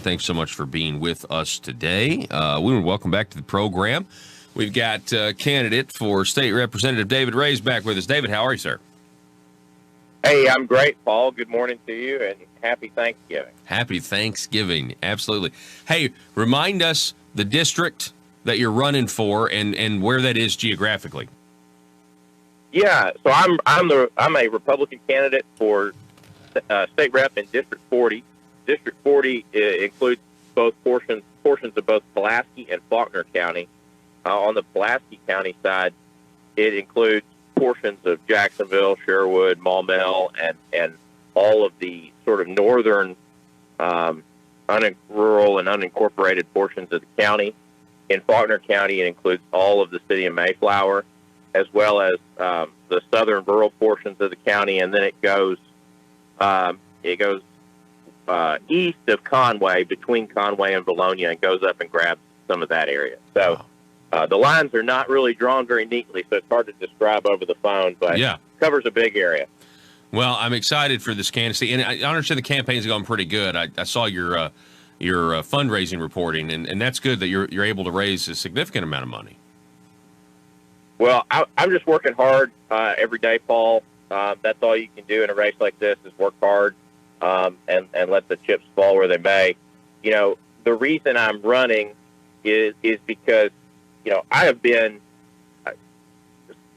Thanks so much for being with us today. We want to welcome back to the program. We've got candidate for State Representative David Ray's back with us. David, how are you, sir? Hey, I'm great, Paul. Good morning to you, and happy Thanksgiving. Happy Thanksgiving. Absolutely. Hey, remind us the district that you're running for and where that is geographically. Yeah, so I'm a Republican candidate for state rep in District 40. District 40 includes both portions of both Pulaski and Faulkner County. On the Pulaski County side, it includes portions of Jacksonville, Sherwood, Maumelle, and all of the sort of northern rural and unincorporated portions of the county. In Faulkner County, it includes all of the city of Mayflower, as well as the southern rural portions of the county, and then it goes east of Conway, between Conway and Bologna, and goes up and grabs some of that area. So the lines are not really drawn very neatly, so it's hard to describe over the phone, but it covers a big area. Well, I'm excited for this candidacy, and I understand the campaign's going pretty good. I saw your fundraising reporting, and that's good that you're able to raise a significant amount of money. Well, I'm just working hard every day, Paul. That's all you can do in a race like this is work hard and let the chips fall where they may. You know, the reason I'm running is because, you know, I have been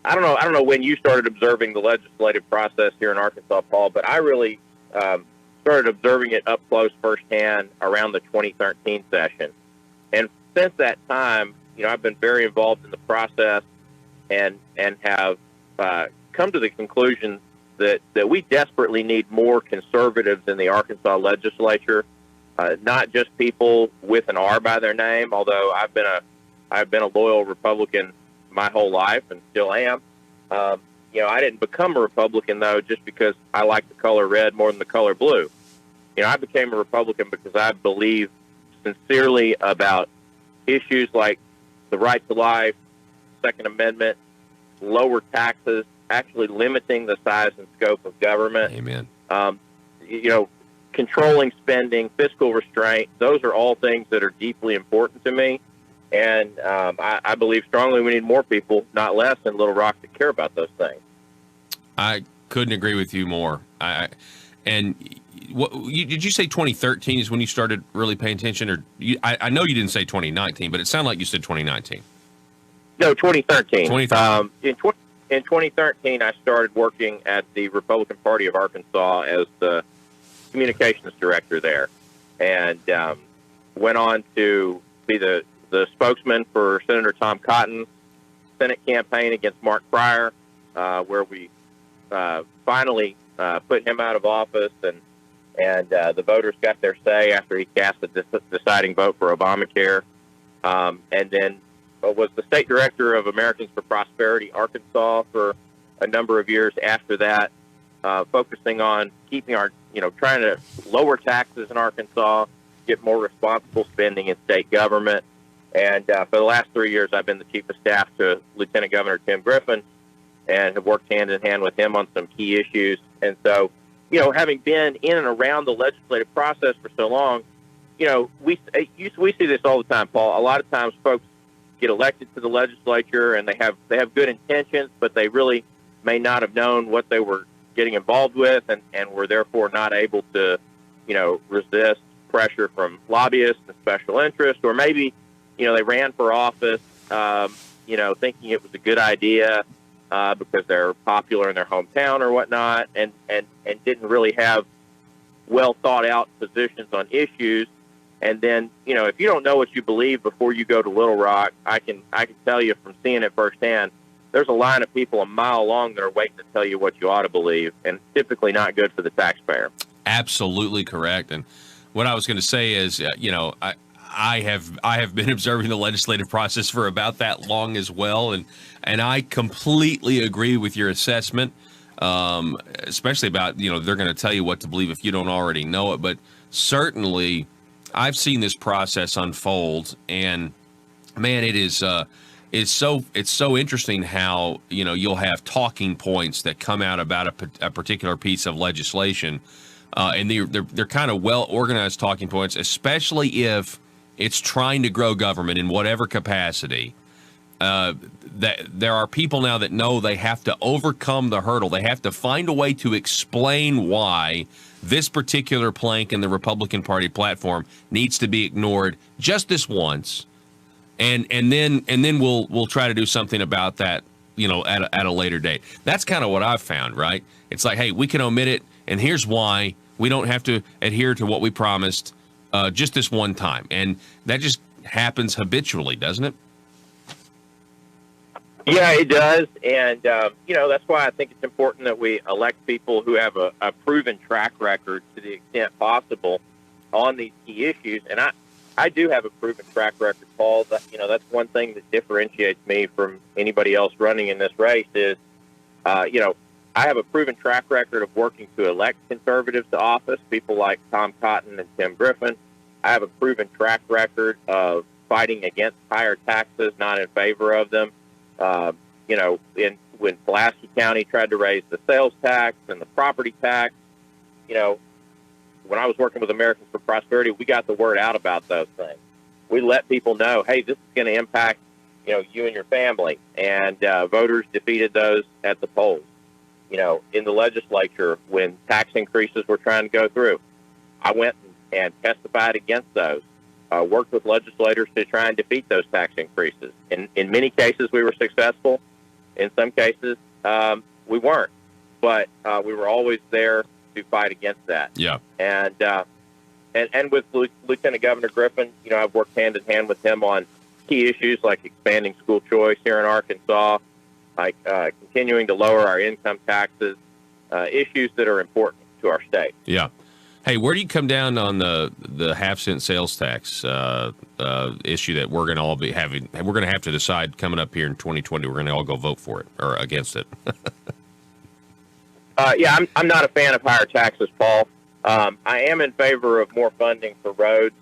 I don't know when you started observing the legislative process here in Arkansas, Paul, but I really started observing it up close firsthand around the 2013 session. And since that time, you know, I've been very involved in the process and have come to the conclusion that we desperately need more conservatives in the Arkansas legislature, not just people with an R by their name, although I've been a loyal Republican my whole life and still am. You know, I didn't become a Republican, though, just because I like the color red more than the color blue. You know, I became a Republican because I believe sincerely about issues like the right to life, Second Amendment, lower taxes, actually limiting the size and scope of government. Amen. You know, controlling spending, fiscal restraint, those are all things that are deeply important to me. And I believe strongly we need more people, not less, in Little Rock that care about those things. I couldn't agree with you more. Did you say 2013 is when you started really paying attention? Or I know you didn't say 2019, but it sounded like you said 2019. No, 2013. In 2013, I started working at the Republican Party of Arkansas as the communications director there, and went on to be the spokesman for Senator Tom Cotton's Senate campaign against Mark Pryor, where we finally put him out of office, and the voters got their say after he cast the deciding vote for Obamacare, and then was the state director of Americans for Prosperity Arkansas for a number of years after that, focusing on keeping trying to lower taxes in Arkansas, get more responsible spending in state government. And for the last 3 years, I've been the chief of staff to Lieutenant Governor Tim Griffin and have worked hand in hand with him on some key issues. And so, you know, having been in and around the legislative process for so long, you know, we see this all the time, Paul. A lot of times folks get elected to the legislature and they have good intentions, but they really may not have known what they were getting involved with and were therefore not able to, you know, resist pressure from lobbyists and special interests, or maybe, you know, they ran for office, you know, thinking it was a good idea because they're popular in their hometown or whatnot, and didn't really have well thought out positions on issues. And then, you know, if you don't know what you believe before you go to Little Rock, I can tell you from seeing it firsthand, there's a line of people a mile long that are waiting to tell you what you ought to believe, and typically not good for the taxpayer. Absolutely correct. And what I was going to say is, you know, I have been observing the legislative process for about that long as well, and I completely agree with your assessment, especially about, you know, they're going to tell you what to believe if you don't already know it. But certainly, I've seen this process unfold, and man, it's so interesting how, you know, you'll have talking points that come out about a particular piece of legislation, and they're kind of well organized talking points, especially if it's trying to grow government in whatever capacity. That there are people now that know they have to overcome the hurdle. They have to find a way to explain why this particular plank in the Republican Party platform needs to be ignored just this once, and then we'll try to do something about that, at a later date. That's kind of what I've found, right? It's like, hey, we can omit it, and here's why. We don't have to adhere to what we promised just this one time, and that just happens habitually, doesn't it? Yeah, it does, and that's why I think it's important that we elect people who have a proven track record to the extent possible on these key issues. And I do have a proven track record, Paul. That's one thing that differentiates me from anybody else running in this race is, I have a proven track record of working to elect conservatives to office, people like Tom Cotton and Tim Griffin. I have a proven track record of fighting against higher taxes, not in favor of them. When Pulaski County tried to raise the sales tax and the property tax, when I was working with Americans for Prosperity, we got the word out about those things. We let people know, hey, this is going to impact, you and your family. And voters defeated those at the polls. In the legislature, when tax increases were trying to go through, I went and testified against those. Worked with legislators to try and defeat those tax increases. In many cases, we were successful. In some cases, we weren't. But we were always there to fight against that. Yeah. And with Lieutenant Governor Griffin, I've worked hand in hand with him on key issues like expanding school choice here in Arkansas, like continuing to lower our income taxes, issues that are important to our state. Yeah. Hey, where do you come down on the half-cent sales tax issue that we're going to all be having? We're going to have to decide coming up here in 2020. We're going to all go vote for it or against it. I'm not a fan of higher taxes, Paul. I am in favor of more funding for roads.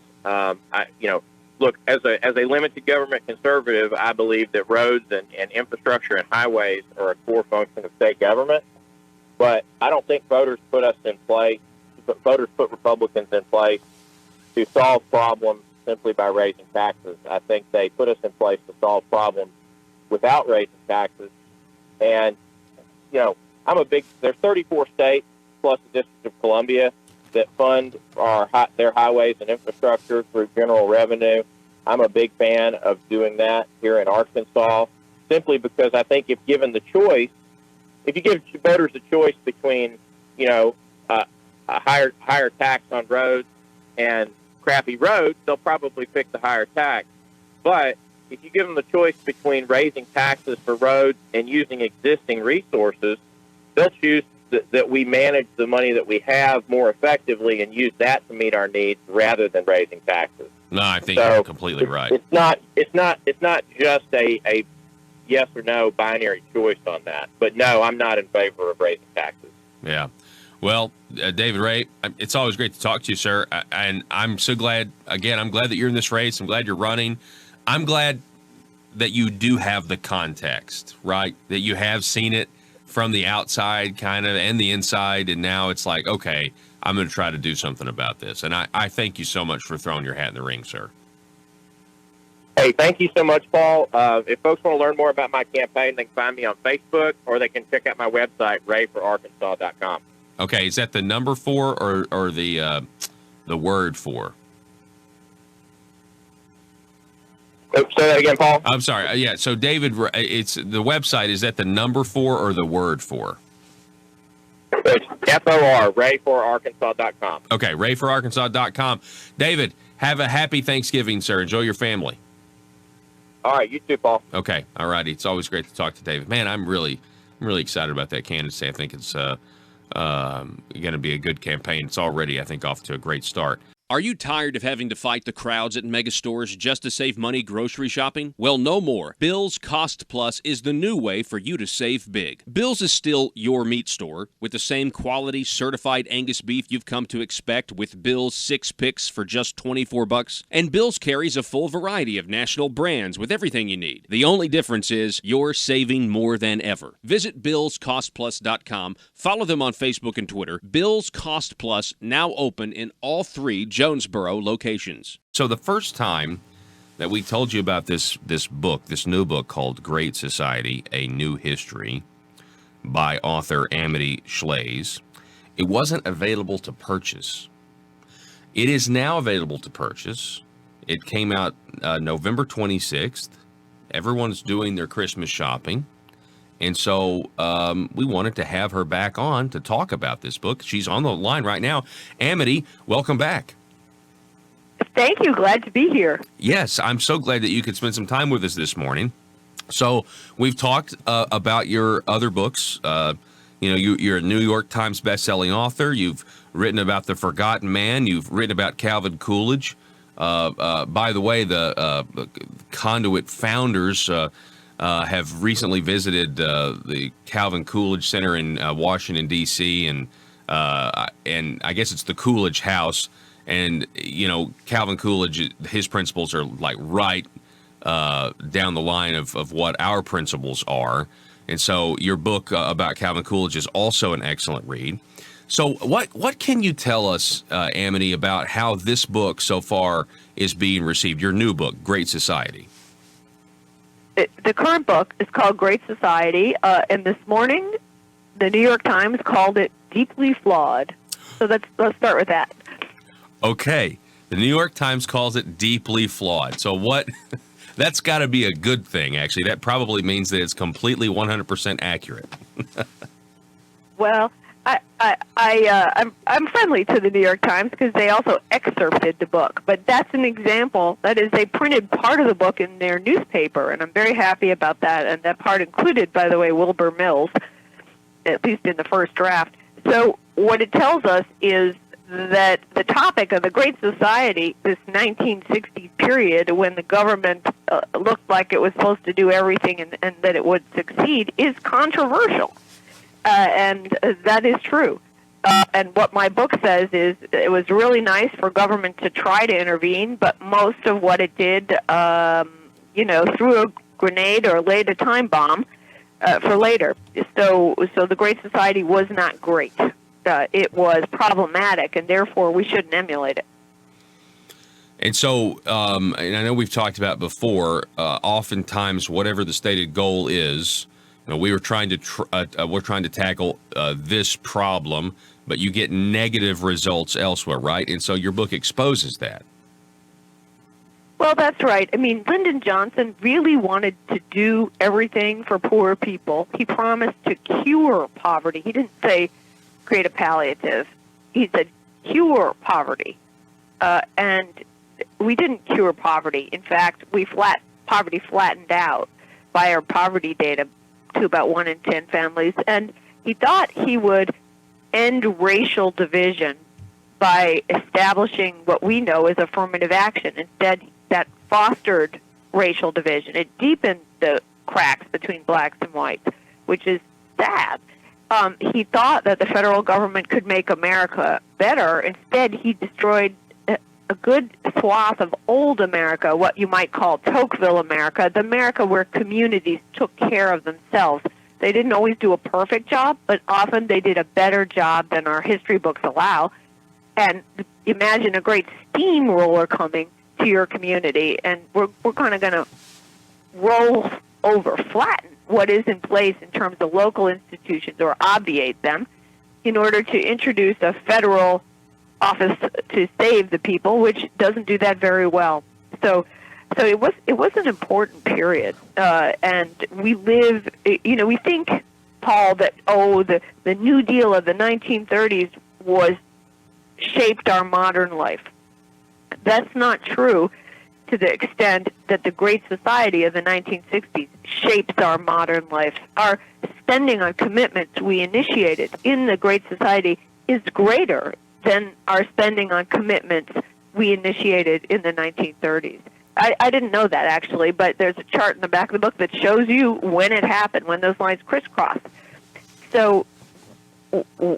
Look, as a limited government conservative, I believe that roads and infrastructure and highways are a core function of state government. But I don't think voters put Republicans in place to solve problems simply by raising taxes. I think they put us in place to solve problems without raising taxes. And, there's 34 states plus the District of Columbia that fund their highways and infrastructure through general revenue. I'm a big fan of doing that here in Arkansas, simply because I think if given the choice, if you give voters a choice between, a higher tax on roads and crappy roads, they'll probably pick the higher tax. But if you give them the choice between raising taxes for roads and using existing resources, they'll choose that we manage the money that we have more effectively and use that to meet our needs rather than raising taxes. No, I think you're completely right. It's not just a yes or no binary choice on that. But no, I'm not in favor of raising taxes. Yeah. Well, David Ray, it's always great to talk to you, sir. And I'm so glad, again, I'm glad that you're in this race. I'm glad you're running. I'm glad that you do have the context, right? That you have seen it from the outside kind of and the inside. And now it's like, okay, I'm going to try to do something about this. And I thank you so much for throwing your hat in the ring, sir. Hey, thank you so much, Paul. If folks want to learn more about my campaign, they can find me on Facebook or they can check out my website, rayforarkansas.com. Okay, is that the number 4 or the word 4? Say that again, Paul. I'm sorry. Yeah, so David, it's the website. Is that the number 4 or the word 4? It's FOR, rayforarkansas.com. Okay, rayforarkansas.com. David, have a happy Thanksgiving, sir. Enjoy your family. All right, you too, Paul. Okay, all righty. It's always great to talk to David. Man, I'm really excited about that candidacy. I think it's going to be a good campaign. It's already, I think, off to a great start. Are you tired of having to fight the crowds at megastores just to save money grocery shopping? Well, no more. Bill's Cost Plus is the new way for you to save big. Bill's is still your meat store with the same quality certified Angus beef you've come to expect with Bill's 6 picks for just $24. And Bill's carries a full variety of national brands with everything you need. The only difference is you're saving more than ever. Visit BillsCostPlus.com. Follow them on Facebook and Twitter. Bill's Cost Plus now open in all 3 Jonesboro locations. So the first time that we told you about this new book called Great Society, A New History by author Amity Shlaes, it wasn't available to purchase. It is now available to purchase. It came out November 26th. Everyone's doing their Christmas shopping. And so we wanted to have her back on to talk about this book. She's on the line right now. Amity, welcome back. Thank you. Glad to be here. Yes, I'm so glad that you could spend some time with us this morning. So we've talked about your other books. You're a New York Times bestselling author. You've written about The Forgotten Man. You've written about Calvin Coolidge. By the way, the Conduit founders have recently visited the Calvin Coolidge Center in Washington, D.C., and I guess it's the Coolidge House. And, Calvin Coolidge, his principles are like right down the line of what our principles are. And so your book about Calvin Coolidge is also an excellent read. So what can you tell us, Amity, about how this book so far is being received, your new book, Great Society? The current book is called Great Society, and this morning the New York Times called it deeply flawed. So let's start with that. Okay. The New York Times calls it deeply flawed. So that's got to be a good thing, actually. That probably means that it's completely 100% accurate. Well, I'm friendly to the New York Times because they also excerpted the book. But that's an example. That is, they printed part of the book in their newspaper, and I'm very happy about that. And that part included, by the way, Wilbur Mills, at least in the first draft. So what it tells us is that the topic of the Great Society, this 1960s period when the government looked like it was supposed to do everything and that it would succeed, is controversial. And that is true. And what my book says is it was really nice for government to try to intervene, but most of what it did, threw a grenade or laid a time bomb for later. So the Great Society was not great. It was problematic, and therefore we shouldn't emulate it. And so, and I know we've talked about before, oftentimes whatever the stated goal is, we're trying to tackle this problem, but you get negative results elsewhere, right? And so your book exposes that. Well, that's right. I mean, Lyndon Johnson really wanted to do everything for poor people. He promised to cure poverty. He didn't say create a palliative. He said cure poverty. And we didn't cure poverty. In fact, poverty flattened out by our poverty data to about 1 in 10 families. And he thought he would end racial division by establishing what we know as affirmative action. Instead, that fostered racial division. It deepened the cracks between blacks and whites, which is sad. He thought that the federal government could make America better. Instead, he destroyed a good swath of old America, what you might call Tocqueville America, the America where communities took care of themselves. They didn't always do a perfect job, but often they did a better job than our history books allow. And imagine a great steamroller coming to your community, and we're kind of going to roll over, flatten what is in place in terms of local institutions or obviate them in order to introduce a federal office to save the people, which doesn't do that very well. So it was an important period, and we live. We think, Paul, that the New Deal of the 1930s shaped our modern life. That's not true to the extent that the Great Society of the 1960s shapes our modern life. Our spending on commitments we initiated in the Great Society is greater than our spending on commitments we initiated in the 1930s. I didn't know that, actually, but there's a chart in the back of the book that shows you when it happened, when those lines crisscross. So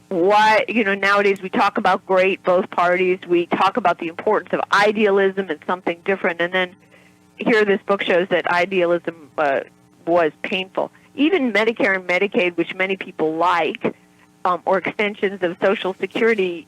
why, nowadays we talk about both parties. We talk about the importance of idealism and something different. And then here this book shows that idealism was painful. Even Medicare and Medicaid, which many people like, or extensions of Social Security,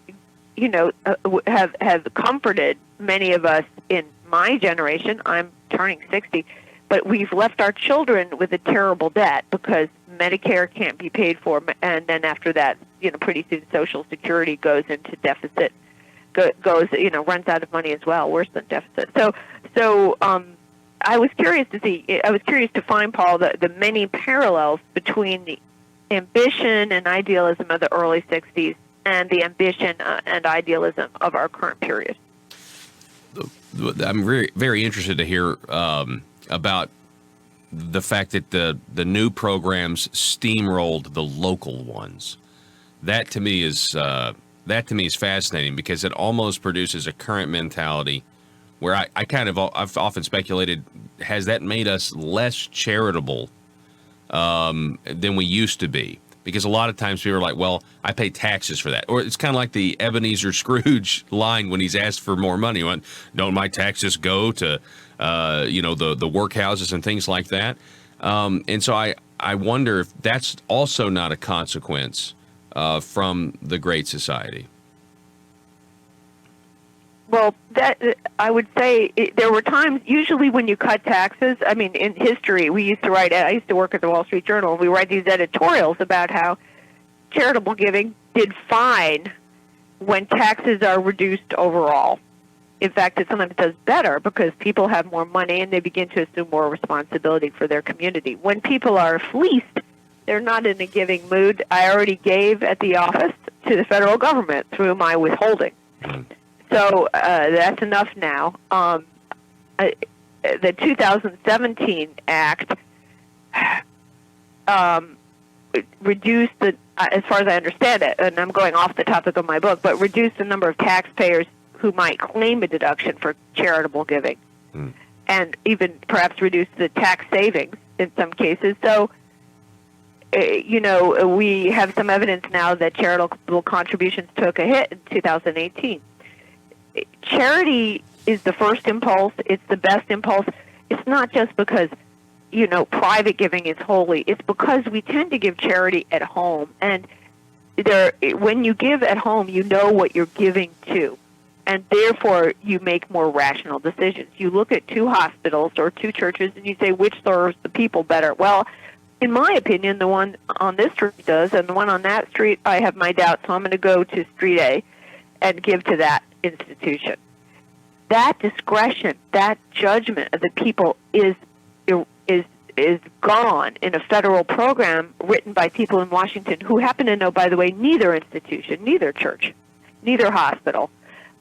have comforted many of us in my generation. I'm turning 60, but we've left our children with a terrible debt because Medicare can't be paid for, and then after that, pretty soon Social Security goes into deficit, runs out of money as well, worse than deficit. So I was curious to find, Paul, the many parallels between the ambition and idealism of the early 60s and the ambition and idealism of our current period. I'm very, very interested to hear about the fact that the new programs steamrolled the local ones. That to me is fascinating because it almost produces a current mentality where I've often speculated, has that made us less charitable than we used to be? Because a lot of times people are like, well, I pay taxes for that. Or it's kind of like the Ebenezer Scrooge line when he's asked for more money. Don't my taxes go to, the workhouses and things like that? And so I wonder if that's also not a consequence from the Great Society. Well, I would say there were times, usually when you cut taxes, I mean, in history, I used to work at the Wall Street Journal, and we write these editorials about how charitable giving did fine when taxes are reduced overall. In fact, it sometimes does better because people have more money and they begin to assume more responsibility for their community. When people are fleeced, they're not in a giving mood. I already gave at the office to the federal government through my withholding. So that's enough now. The 2017 Act reduced as far as I understand it, and I'm going off the topic of my book, but reduced the number of taxpayers who might claim a deduction for charitable giving, and even perhaps reduced the tax savings in some cases. So, we have some evidence now that charitable contributions took a hit in 2018. Charity is the first impulse. It's the best impulse. It's not just because, private giving is holy. It's because we tend to give charity at home. And when you give at home, you know what you're giving to. And therefore, you make more rational decisions. You look at two hospitals or two churches and you say, which serves the people better? Well, in my opinion, the one on this street does, and the one on that street, I have my doubts, so I'm going to go to Street A and give to that institution. That discretion, that judgment of the people is gone in a federal program written by people in Washington who happen to know, by the way, neither institution, neither church, neither hospital.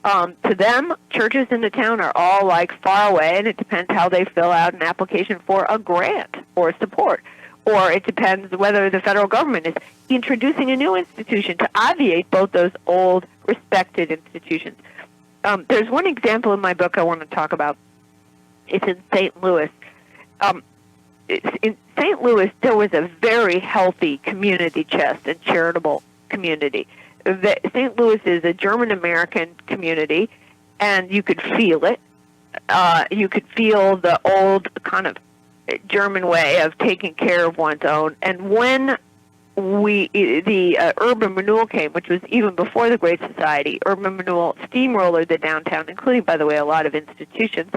To them, churches in the town are all like far away, and it depends how they fill out an application for a grant or support. Or it depends whether the federal government is introducing a new institution to obviate both those old, respected institutions. There's one example in my book I want to talk about. It's in St. Louis. In St. Louis, there was a very healthy community chest and charitable community. St. Louis is a German-American community, and you could feel it. You could feel the old kind of German way of taking care of one's own. And when the urban renewal came, which was even before the Great Society, urban renewal steamrollered the downtown, including, by the way, a lot of institutions,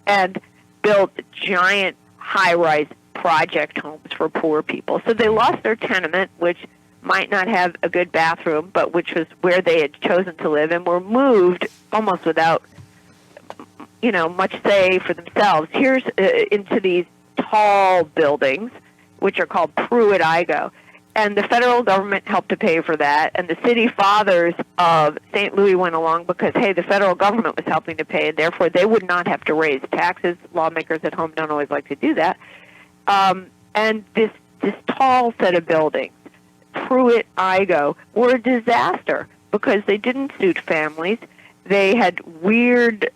and built giant high-rise project homes for poor people. So they lost their tenement, which might not have a good bathroom, but which was where they had chosen to live, and were moved almost without, much say for themselves. Here's into these tall buildings, which are called Pruitt-Igoe. And the federal government helped to pay for that, and the city fathers of St. Louis went along because, hey, the federal government was helping to pay, and therefore they would not have to raise taxes. Lawmakers at home don't always like to do that. And this tall set of buildings, Pruitt-Igoe, were a disaster because they didn't suit families. They had weird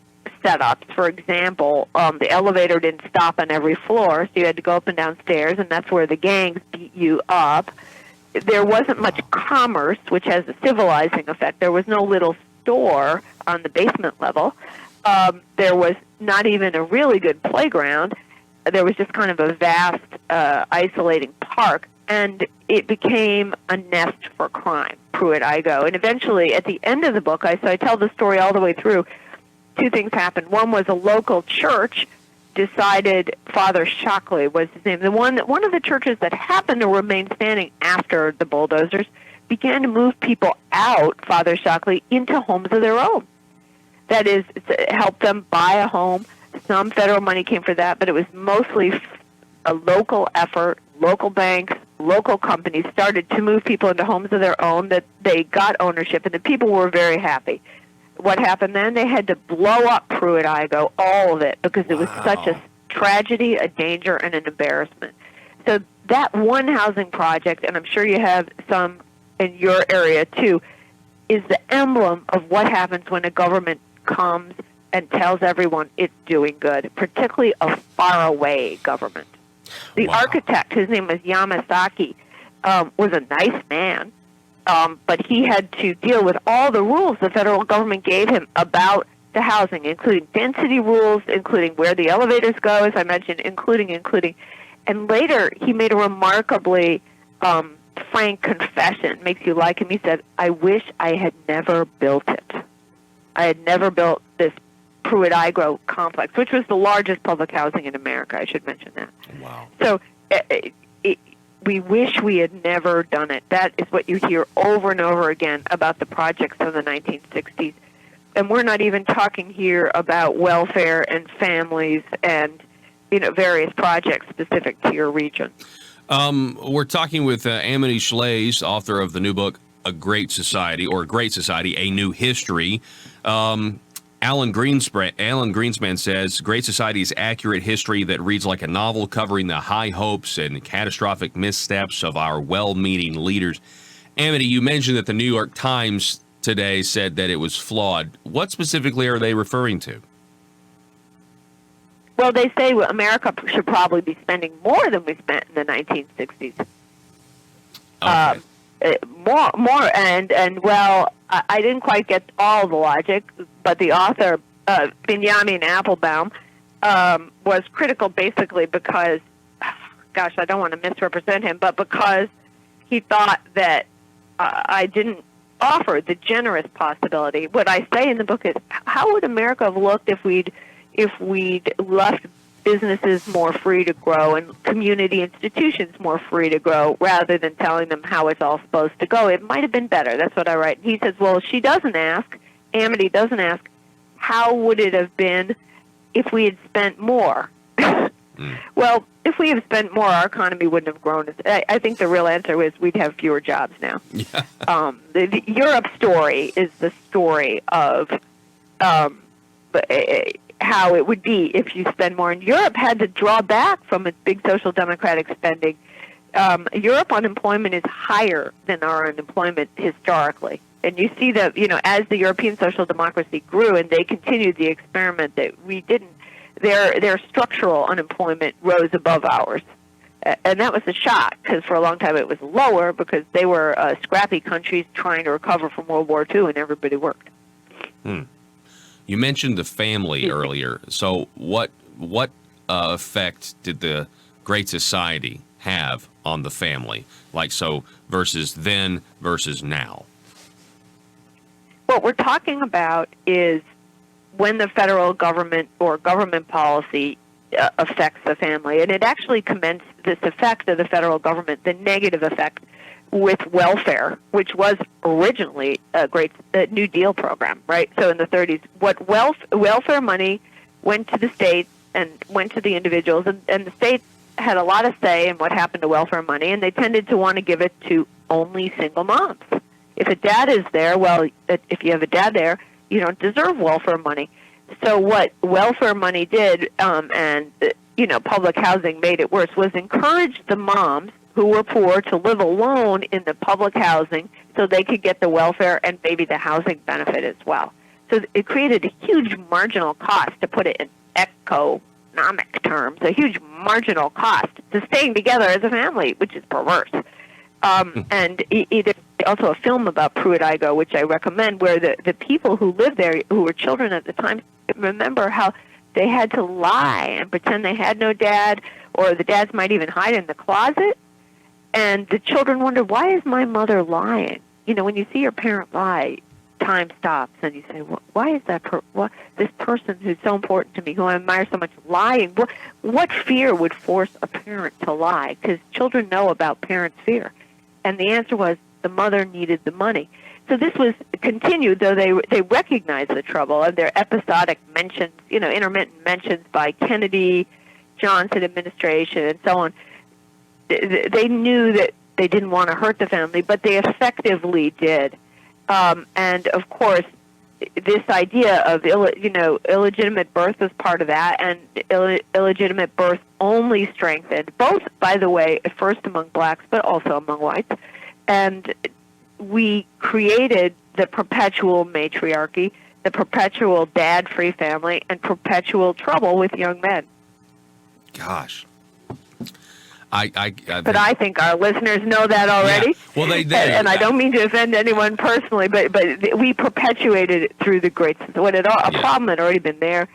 setups. For example, the elevator didn't stop on every floor, so you had to go up and down stairs, and that's where the gangs beat you up. There wasn't much commerce, which has a civilizing effect. There was no little store on the basement level. There was not even a really good playground. There was just kind of a vast, isolating park, and it became a nest for crime, Pruitt-Igoe. And eventually, at the end of the book, I tell the story all the way through. Two things happened. One was a local church decided, Father Shockley was his name, one of the churches that happened to remain standing after the bulldozers began to move people out, Father Shockley, into homes of their own. That is, help them buy a home. Some federal money came for that, but it was mostly a local effort. Local banks, local companies started to move people into homes of their own, that they got ownership, and the people were very happy. What happened then? They had to blow up Pruitt-Igoe, all of it, because it was such a tragedy, a danger, and an embarrassment. So that one housing project, and I'm sure you have some in your area too, is the emblem of what happens when a government comes and tells everyone it's doing good, particularly a faraway government. The architect, his name was Yamasaki, was a nice man, but he had to deal with all the rules the federal government gave him about the housing, including density rules, including where the elevators go, as I mentioned, including. And later, he made a remarkably frank confession. Makes you like him. He said, "I wish I had never built it. I had never built this Pruitt-Igoe complex," which was the largest public housing in America. I should mention that. Wow. So we wish we had never done it. That is what you hear over and over again about the projects of the 1960s. And we're not even talking here about welfare and families and, various projects specific to your region. We're talking with Amity Shlaes, author of the new book, A Great Society, A New History. Alan Greenspan says, Great Society is accurate history that reads like a novel covering the high hopes and catastrophic missteps of our well-meaning leaders. Amity, you mentioned that the New York Times today said that it was flawed. What specifically are they referring to? Well, they say America should probably be spending more than we spent in the 1960s. Okay. More, and well, I didn't quite get all the logic, but the author, Benjamin Applebaum, was critical basically because, gosh, I don't want to misrepresent him, but because he thought that I didn't offer the generous possibility. What I say in the book is, how would America have looked if we'd left businesses more free to grow and community institutions more free to grow rather than telling them how it's all supposed to go? It might have been better. That's what I write. He says, well, Amity doesn't ask, how would it have been if we had spent more? Well, if we had spent more, our economy wouldn't have grown. I think the real answer is we'd have fewer jobs now. Yeah. The Europe story is the story of how it would be if you spend more. And Europe had to draw back from its big social democratic spending. Europe unemployment is higher than our unemployment historically. And you see that, as the European social democracy grew and they continued the experiment that we didn't, their structural unemployment rose above ours. And that was a shock, because for a long time it was lower because they were scrappy countries trying to recover from World War II and everybody worked. You mentioned the family earlier. So what effect did the Great Society have on the family? Versus then versus now? What we're talking about is when the federal government or government policy affects the family. And it actually commenced this effect of the federal government, the negative effect, with welfare, which was originally a great New Deal program, right? So in the 30s, what welfare money went to the states and went to the individuals, and the states had a lot of say in what happened to welfare money, and they tended to want to give it to only single moms. If a dad is there, well, if you have a dad there, you don't deserve welfare money. So what welfare money did, and public housing made it worse, was encourage the moms who were poor to live alone in the public housing so they could get the welfare and maybe the housing benefit as well. So it created a huge marginal cost, to put it in economic terms, a huge marginal cost to staying together as a family, which is perverse. And there's also a film about Pruitt-Igoe, which I recommend, where the people who lived there, who were children at the time, remember how they had to lie and pretend they had no dad, or the dads might even hide in the closet. And the children wondered, why is my mother lying? You know, when you see your parent lie, time stops, and you say, why is that this person who's so important to me, who I admire so much, lying? What fear would force a parent to lie? Because children know about parents' fear. And the answer was the mother needed the money. So this was continued, though they recognized the trouble, and their episodic mentions, intermittent mentions by Kennedy, Johnson administration, and so on. They knew that they didn't want to hurt the family, but they effectively did. And of course, this idea of illegitimate birth was part of that, and illegitimate birth only strengthened, both, by the way, at first among blacks, but also among whites. And we created the perpetual matriarchy, the perpetual dad-free family, and perpetual trouble with young men. Gosh. But I think our listeners know that already. Yeah. Well, they and I don't mean to offend anyone personally, but we perpetuated it through the Great Society. When a problem had already been there,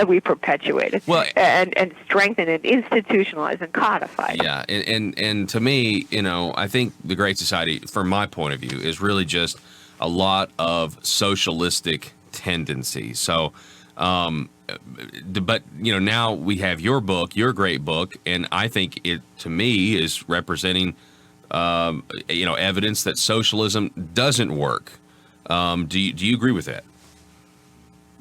we perpetuated and strengthened and institutionalized and codified. Yeah, and to me, I think the Great Society, from my point of view, is really just a lot of socialistic tendencies. So, but now we have your book, your great book, and I think it, to me, is representing evidence that socialism doesn't work. Do you agree with that?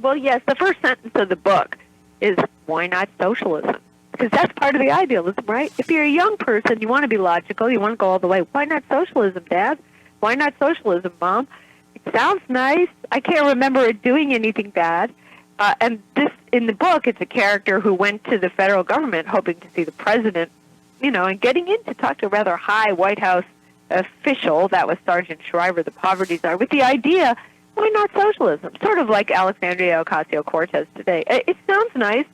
Well, yes. The first sentence of the book is, why not socialism? Because that's part of the idealism, right? If you're a young person, you want to be logical, you want to go all the way. Why not socialism, Dad? Why not socialism, Mom? It sounds nice. I can't remember it doing anything bad. And this, in the book, it's a character who went to the federal government hoping to see the president, and getting in to talk to a rather high White House official, that was Sergeant Shriver, the poverty czar, with the idea, why not socialism? Sort of like Alexandria Ocasio-Cortez today. It sounds nice.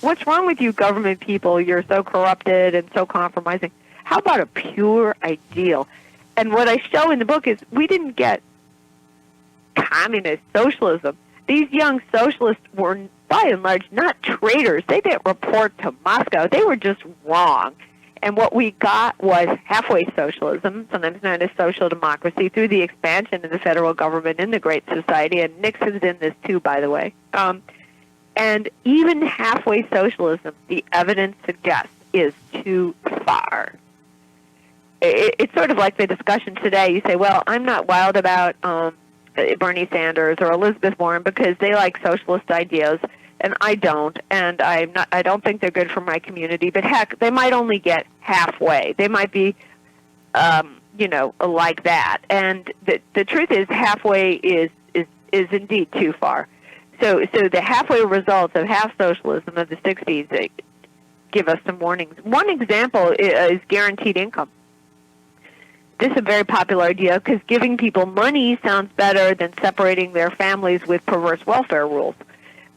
What's wrong with you government people? You're so corrupted and so compromising. How about a pure ideal? And what I show in the book is we didn't get communist socialism. These young socialists were, by and large, not traitors. They didn't report to Moscow. They were just wrong. And what we got was halfway socialism, sometimes known as social democracy, through the expansion of the federal government in the Great Society, and Nixon's in this too, by the way. And even halfway socialism, the evidence suggests, is too far. It's sort of like the discussion today. You say, well, I'm not wild about Bernie Sanders or Elizabeth Warren because they like socialist ideas, and I don't, and I don't think they're good for my community. But heck, they might only get halfway. They might be, like that. And the truth is, halfway is indeed too far. So the halfway results of half socialism of the '60s give us some warnings. One example is guaranteed income. This is a very popular idea because giving people money sounds better than separating their families with perverse welfare rules.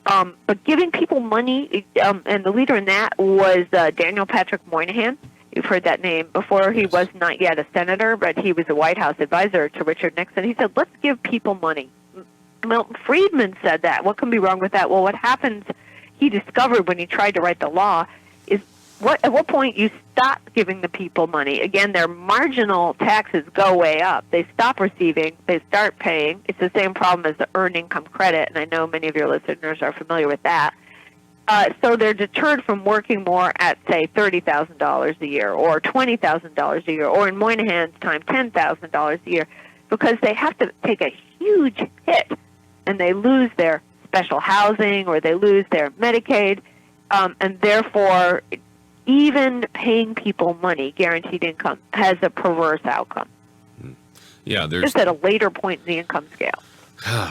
But giving people money, and the leader in that was Daniel Patrick Moynihan. You've heard that name before. He was not yet a senator, but he was a White House advisor to Richard Nixon. He said, let's give people money. Milton Friedman said that. What can be wrong with that? Well, what happens, he discovered when he tried to write the law, is at what point you stop giving the people money. Again, their marginal taxes go way up. They stop receiving. They start paying. It's the same problem as the earned income credit, and I know many of your listeners are familiar with that. So they're deterred from working more at, say, $30,000 a year or $20,000 a year, or in Moynihan's time, $10,000 a year, because they have to take a huge hit, and they lose their special housing or they lose their Medicaid, and therefore even paying people money, guaranteed income, has a perverse outcome. Yeah, there's just at a later point in the income scale.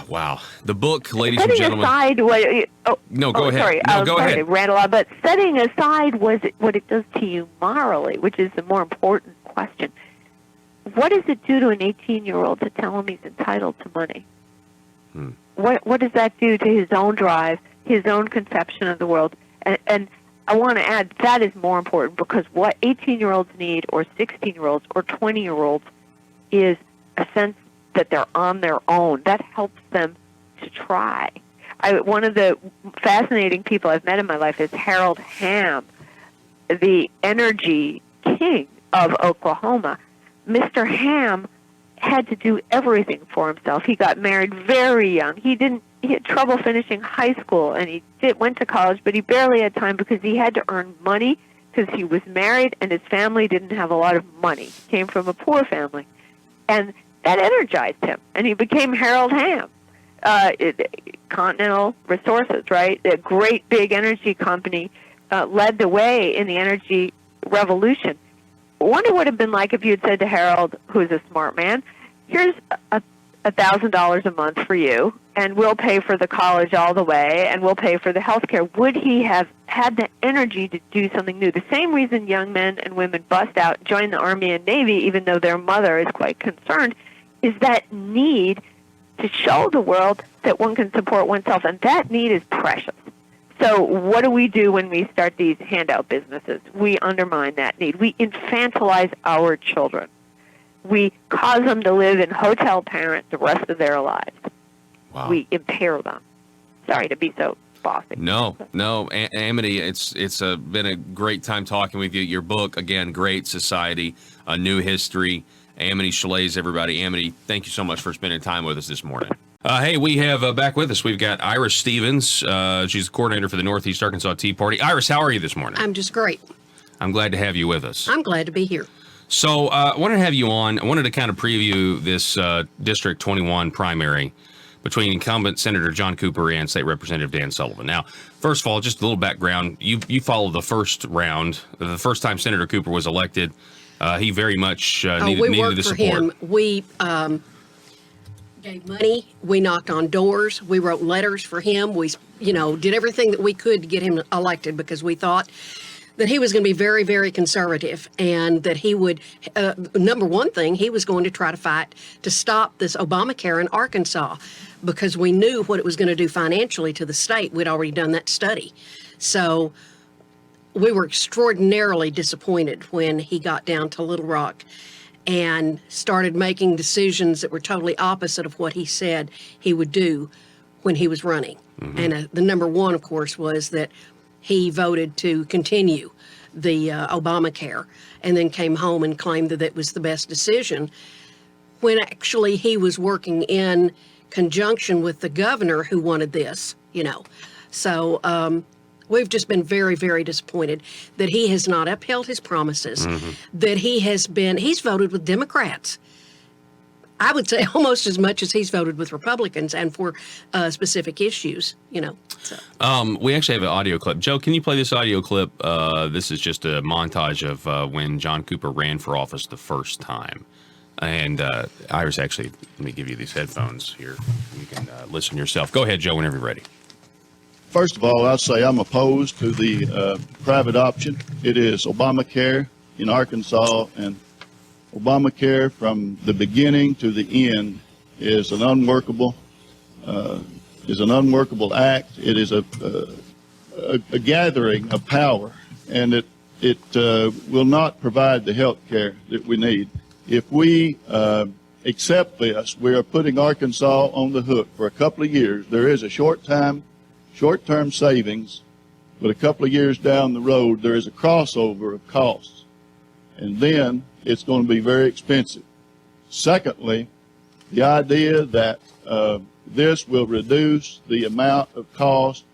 Wow. The book, ladies and gentlemen. Aside what, go ahead. Sorry, go ahead. I ran a lot, but setting aside what it does to you morally, which is the more important question. What does it do to an 18-year-old to tell him he's entitled to money? What does that do to his own drive, his own conception of the world? And I want to add, that is more important, because what 18-year-olds need, or 16-year-olds, or 20-year-olds, is a sense that they're on their own. That helps them to try. One of the fascinating people I've met in my life is Harrell, the energy king of Oklahoma. Mr. Ham had to do everything for himself. He got married very young. He had trouble finishing high school, and he went to college, but he barely had time because he had to earn money, because he was married and his family didn't have a lot of money. He came from a poor family. And that energized him, and he became Harrell Ham. Continental Resources, right? A great big energy company, led the way in the energy revolution. I wonder what it would have been like if you had said to Harold, who's a smart man, here's $1,000 a month for you, and we'll pay for the college all the way, and we'll pay for the health care. Would he have had the energy to do something new? The same reason young men and women bust out, join the Army and Navy, even though their mother is quite concerned, is that need to show the world that one can support oneself, and that need is precious. So what do we do when we start these handout businesses? We undermine that need. We infantilize our children. We cause them to live in hotel parent the rest of their lives. Wow. We impair them. Sorry to be so bossy. No, Amity, it's been a great time talking with you. Your book, again, Great Society, A New History. Amity Shlaes, everybody. Amity, thank you so much for spending time with us this morning. Hey, we have back with us, we've got Iris Stevens. She's the coordinator for the Northeast Arkansas Tea Party. Iris, how are you this morning? I'm just great. I'm glad to have you with us. I'm glad to be here. So I wanted to have you on. I wanted to kind of preview this District 21 primary between incumbent Senator John Cooper and State Representative Dan Sullivan. Now, first of all, just a little background. You followed the first round. The first time Senator Cooper was elected, he very much needed the support. Him. We gave money. We knocked on doors. We wrote letters for him. We, did everything that we could to get him elected, because we thought that he was going to be very, very conservative, and that he would, number one thing, he was going to try to fight to stop this Obamacare in Arkansas, because we knew what it was going to do financially to the state. We'd already done that study. So we were extraordinarily disappointed when he got down to Little Rock and started making decisions that were totally opposite of what he said he would do when he was running. Mm-hmm. And the number one, of course, was that he voted to continue the Obamacare, and then came home and claimed that it was the best decision, when actually he was working in conjunction with the governor who wanted this, So we've just been very, very disappointed that he has not upheld his promises, that he's voted with Democrats. I would say almost as much as he's voted with Republicans, and for specific issues, So. We actually have an audio clip. Joe, can you play this audio clip? This is just a montage of when John Cooper ran for office the first time. And Iris, actually, let me give you these headphones here. You can listen yourself. Go ahead, Joe, whenever you're ready. First of all, I'd say I'm opposed to the private option. It is Obamacare in Arkansas, and Obamacare from the beginning to the end is an unworkable act. It is a gathering of power, and it will not provide the health care that we need. If we accept this, we are putting Arkansas on the hook for a couple of years. There is a short-term savings, but a couple of years down the road, there is a crossover of costs, and then it's going to be very expensive. Secondly, the idea that this will reduce the amount of cost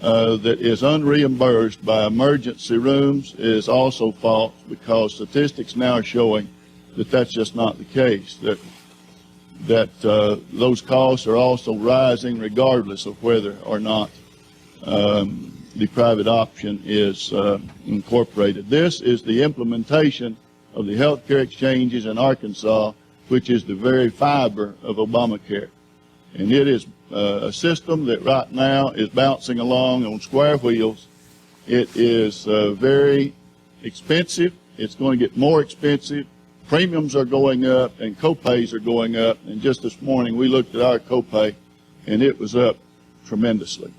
that is unreimbursed by emergency rooms is also false, because statistics now are showing that that's just not the case, that those costs are also rising regardless of whether or not the private option is incorporated. This is the implementation of the health care exchanges in Arkansas, which is the very fiber of Obamacare. And it is a system that right now is bouncing along on square wheels. It is very expensive. It's going to get more expensive. Premiums are going up and copays are going up. And just this morning we looked at our copay, and it was up tremendously.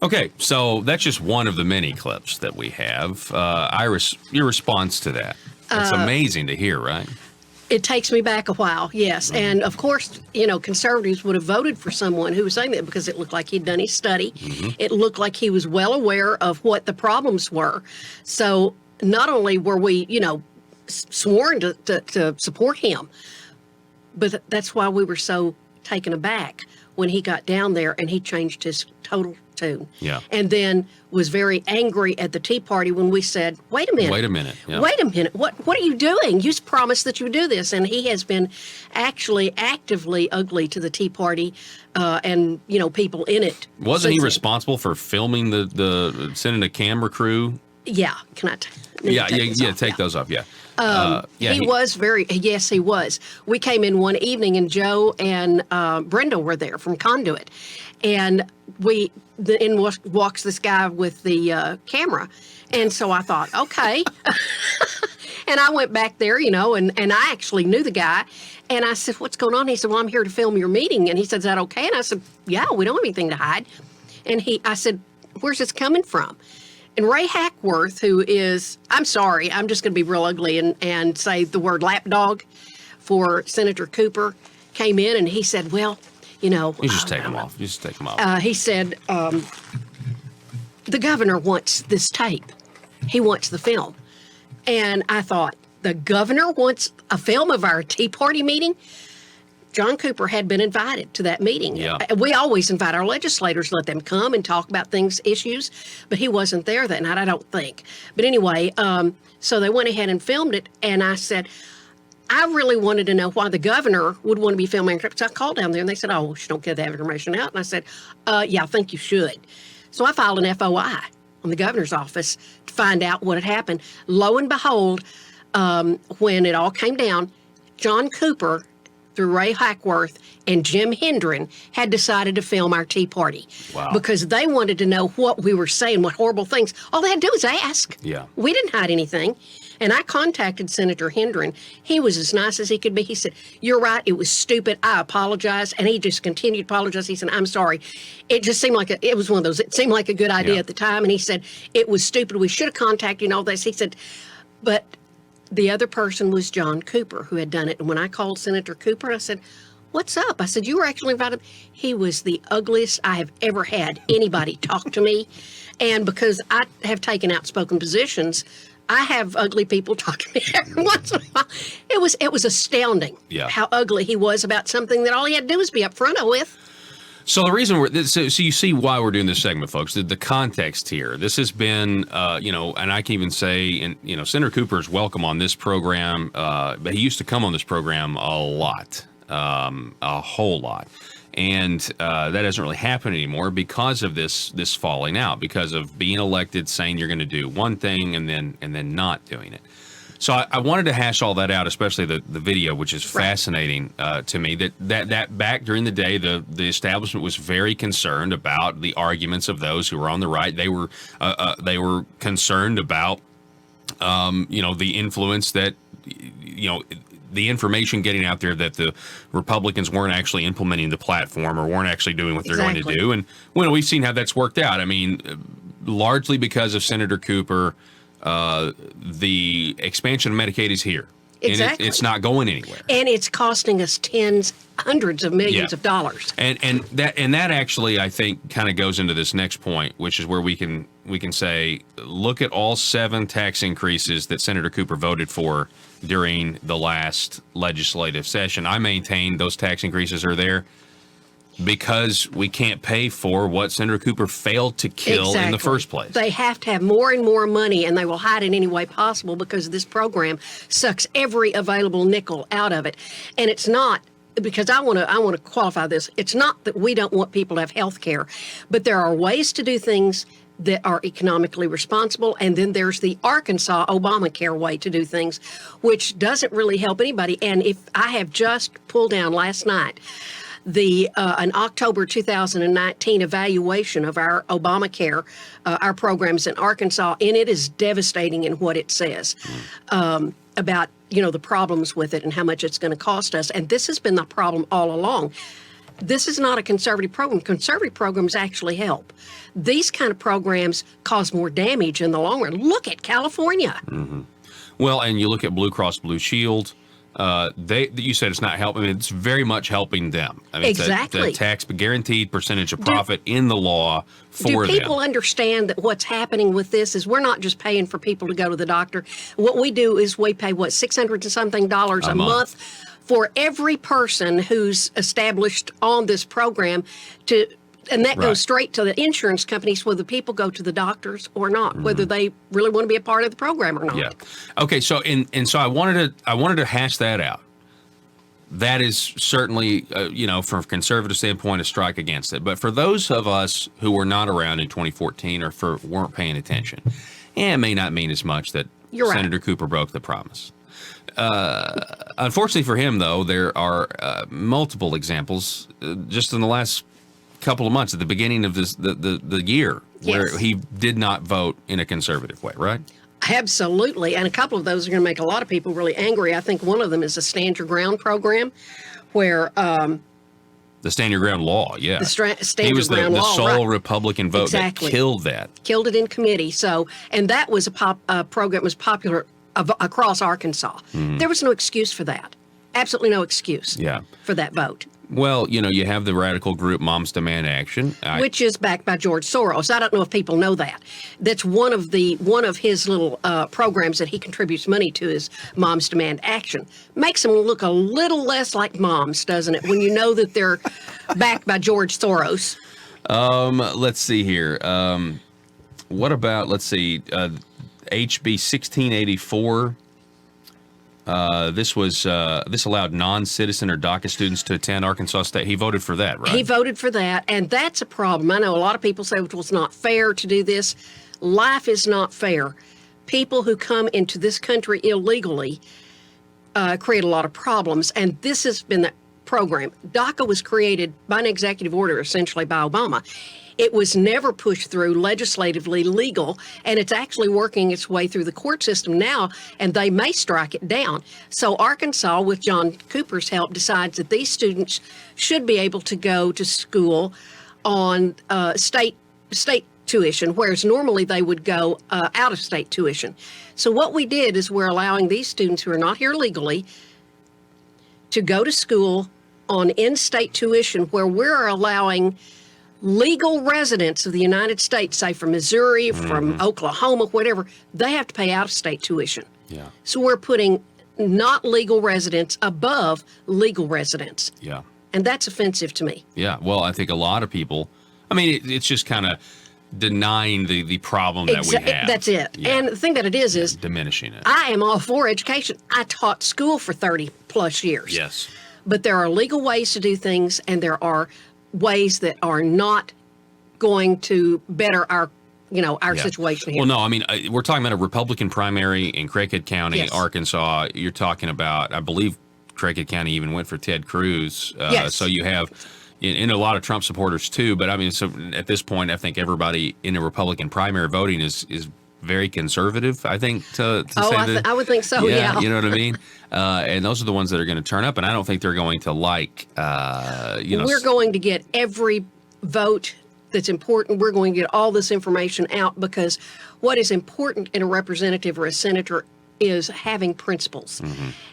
Okay, so that's just one of the many clips that we have. Iris, your response to that? It's amazing to hear, right? It takes me back a while, yes. And of course, conservatives would have voted for someone who was saying that because it looked like he'd done his study. It looked like he was well aware of what the problems were. So not only were we, sworn to support him, but that's why we were so taken aback when he got down there and he changed his total tune. Yeah. And then was very angry at the Tea Party when we said, wait a minute. Yeah. Wait a minute. What are you doing? You promised that you would do this. And he has been actually actively ugly to the Tea Party and, people in it. Wasn't he responsible for filming sending a camera crew? Yeah. Can I take those off. Yeah. He was yes, he was. We came in one evening and Joe and Brenda were there from Conduit. And in walks this guy with the camera. And so I thought, okay. And I went back there, and I actually knew the guy. And I said, what's going on? He said, well, I'm here to film your meeting. And he said, is that okay? And I said, yeah, we don't have anything to hide. And I said, where's this coming from? And Ray Hackworth, who is, I'm sorry, I'm just going to be real ugly and say the word lapdog for Senator Cooper, came in and he said, well, You just take them off. He said, the governor wants this tape. He wants the film. And I thought, the governor wants a film of our Tea Party meeting? John Cooper had been invited to that meeting. Yeah. We always invite our legislators, let them come and talk about issues, but he wasn't there that night, I don't think. But anyway, so they went ahead and filmed it, and I said, I really wanted to know why the governor would want to be filming. So I called down there, and they said, oh, well, you don't get that information out. And I said, yeah, I think you should. So I filed an FOI on the governor's office to find out what had happened. Lo and behold, when it all came down, John Cooper, through Ray Hackworth and Jim Hendren, had decided to film our Tea Party. Wow. Because they wanted to know what we were saying, what horrible things. All they had to do was ask. Yeah. We didn't hide anything. And I contacted Senator Hendren. He was as nice as he could be. He said, you're right, it was stupid. I apologize. And he just continued to apologize. He said, I'm sorry. It just seemed like it was one of those, it seemed like a good idea at the time. And he said, it was stupid. We should have contacted you and all this. He said, but the other person was John Cooper, who had done it. And when I called Senator Cooper, I said, what's up? I said, you were actually invited. He was the ugliest I have ever had anybody talk to me. And because I have taken outspoken positions, I have ugly people talk to me every once in a while. It was astounding how ugly he was about something that all he had to do was be upfront with. So the reason so you see why we're doing this segment, folks, the context here. This has been, and I can even say, and Senator Cooper is welcome on this program, but he used to come on this program a lot, a whole lot. And that doesn't really happen anymore because of this falling out, because of being elected, saying you're going to do one thing and then not doing it. So I wanted to hash all that out, especially the video, which is fascinating to me. That back during the day, the establishment was very concerned about the arguments of those who were on the right. They were concerned about the influence that the information getting out there that the Republicans weren't actually implementing the platform or weren't actually doing what they're going to do. And we've seen how that's worked out. I mean, largely because of Senator Cooper. The expansion of Medicaid is here. Exactly. And it's not going anywhere. And it's costing us hundreds of millions of dollars. And that actually, I think, kind of goes into this next point, which is where we can say, look at all 7 tax increases that Senator Cooper voted for during the last legislative session. I maintain those tax increases are there because we can't pay for what Senator Cooper failed to kill in the first place. They have to have more and more money, and they will hide it any way possible because this program sucks every available nickel out of it. And it's not, because I want to qualify this, it's not that we don't want people to have health care, but there are ways to do things that are economically responsible, and then there's the Arkansas Obamacare way to do things, which doesn't really help anybody. And if I have just pulled down last night an October 2019 evaluation of our Obamacare, our programs in Arkansas, and it is devastating in what it says. about, the problems with it and how much it's going to cost us. And this has been the problem all along. This is not a conservative program. Conservative programs actually help. These kind of programs cause more damage in the long run. Look at California. Mm-hmm. Well, and you look at Blue Cross Blue Shield. You said it's not helping. I mean, it's very much helping them. I mean, exactly. It's a tax guaranteed percentage of profit in the law for them. Do people understand that what's happening with this is we're not just paying for people to go to the doctor. What we do is we pay, $600 and something a month for every person who's established on this program and that goes straight to the insurance companies, whether people go to the doctors or not, whether they really want to be a part of the program or not. Yeah. Okay. So so I wanted to hash that out. That is certainly, from a conservative standpoint, a strike against it. But for those of us who were not around in 2014 or weren't paying attention, it may not mean as much that Senator Cooper broke the promise. Unfortunately for him, though, there are multiple examples just in the last couple of months at the beginning of the year where he did not vote in a conservative way, right? Absolutely. And a couple of those are going to make a lot of people really angry. I think one of them is the Stand Your Ground program where the Stand Your Ground law, yeah. The Stand He was Your Ground the law, sole Republican vote that killed that. Killed it in committee. And that was a program that was popular across Arkansas. There was no excuse for that. Absolutely no excuse for that vote. Well, you have the radical group Moms Demand Action, which is backed by George Soros. I don't know if people know that. That's one of his little programs that he contributes money to is Moms Demand Action. Makes them look a little less like moms, doesn't it? When you know that they're backed by George Soros. Let's see here. What about HB 1684? This allowed non-citizen or DACA students to attend Arkansas State. He voted for that, right? He voted for that, and that's a problem. I know a lot of people say, well, it's not fair to do this. Life is not fair. People who come into this country illegally create a lot of problems, and this has been that program. DACA was created by an executive order, essentially by Obama. It was never pushed through legislatively legal, and it's actually working its way through the court system now, and they may strike it down. So Arkansas, with John Cooper's help, decides that these students should be able to go to school on state tuition, whereas normally they would go out-of-state tuition. So what we did is we're allowing these students who are not here legally to go to school on in-state tuition, where we're allowing legal residents of the United States, say from Missouri, from Oklahoma, whatever, they have to pay out-of-state tuition. Yeah. So we're putting not legal residents above legal residents. Yeah. And that's offensive to me. Yeah. Well, I think a lot of people, it's just kind of denying the problem that we have. That's it. Yeah. And the thing that it is diminishing it. I am all for education. I taught school for 30 plus years. Yes. But there are legal ways to do things, and there are ways that are not going to better our situation here. Well, no, we're talking about a Republican primary in Craighead County, Arkansas. You're talking about, I believe Craighead County even went for Ted Cruz. So you have in a lot of Trump supporters too. But so at this point, I think everybody in a Republican primary voting is very conservative, I think, to say that. I would think so, yeah. You know what I mean? And those are the ones that are going to turn up, and I don't think they're going to We're going to get every vote that's important. We're going to get all this information out, because what is important in a representative or a senator is having principles.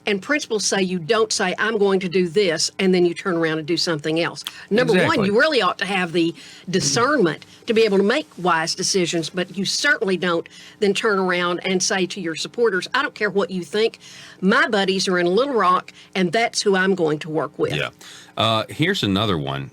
And principles say you don't say, I'm going to do this, and then you turn around and do something else. Number one, you really ought to have the discernment to be able to make wise decisions, but you certainly don't then turn around and say to your supporters, I don't care what you think. My buddies are in Little Rock, and that's who I'm going to work with. Yeah. Here's another one.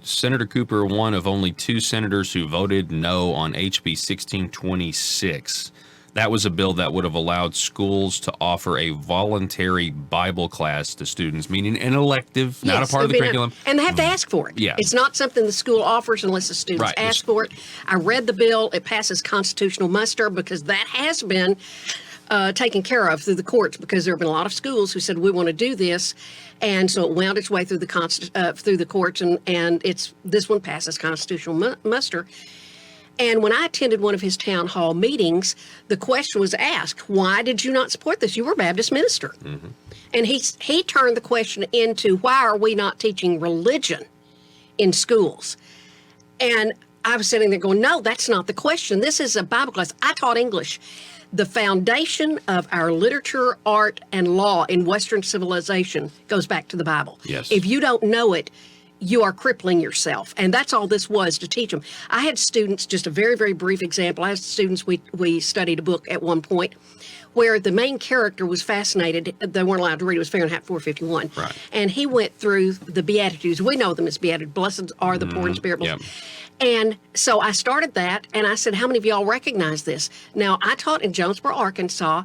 Senator Cooper, one of only 2 senators who voted no on HB 1626. That was a bill that would have allowed schools to offer a voluntary Bible class to students, meaning an elective, not a part of the curriculum. And they have to ask for it. Yeah. It's not something the school offers unless the students ask for it. I read the bill. It passes constitutional muster, because that has been taken care of through the courts, because there have been a lot of schools who said, we want to do this. And so it wound its way through the courts, and this one passes constitutional muster. And when I attended one of his town hall meetings, the question was asked, why did you not support this? You were a Baptist minister. Mm-hmm. And he turned the question into, why are we not teaching religion in schools? And I was sitting there going, no, that's not the question. This is a Bible class. I taught English. The foundation of our literature, art, and law in Western civilization goes back to the Bible. Yes. If you don't know it, you are crippling yourself. And that's all this was, to teach them. I had students, just a very, very brief example. I had students, we studied a book at one point where the main character was fascinated. They weren't allowed to read. It was Fahrenheit 451. Right. And he went through the Beatitudes. We know them as Beatitudes. Blessed are the poor in spirit. Yep. And so I started that, and I said, how many of y'all recognize this? Now, I taught in Jonesboro, Arkansas.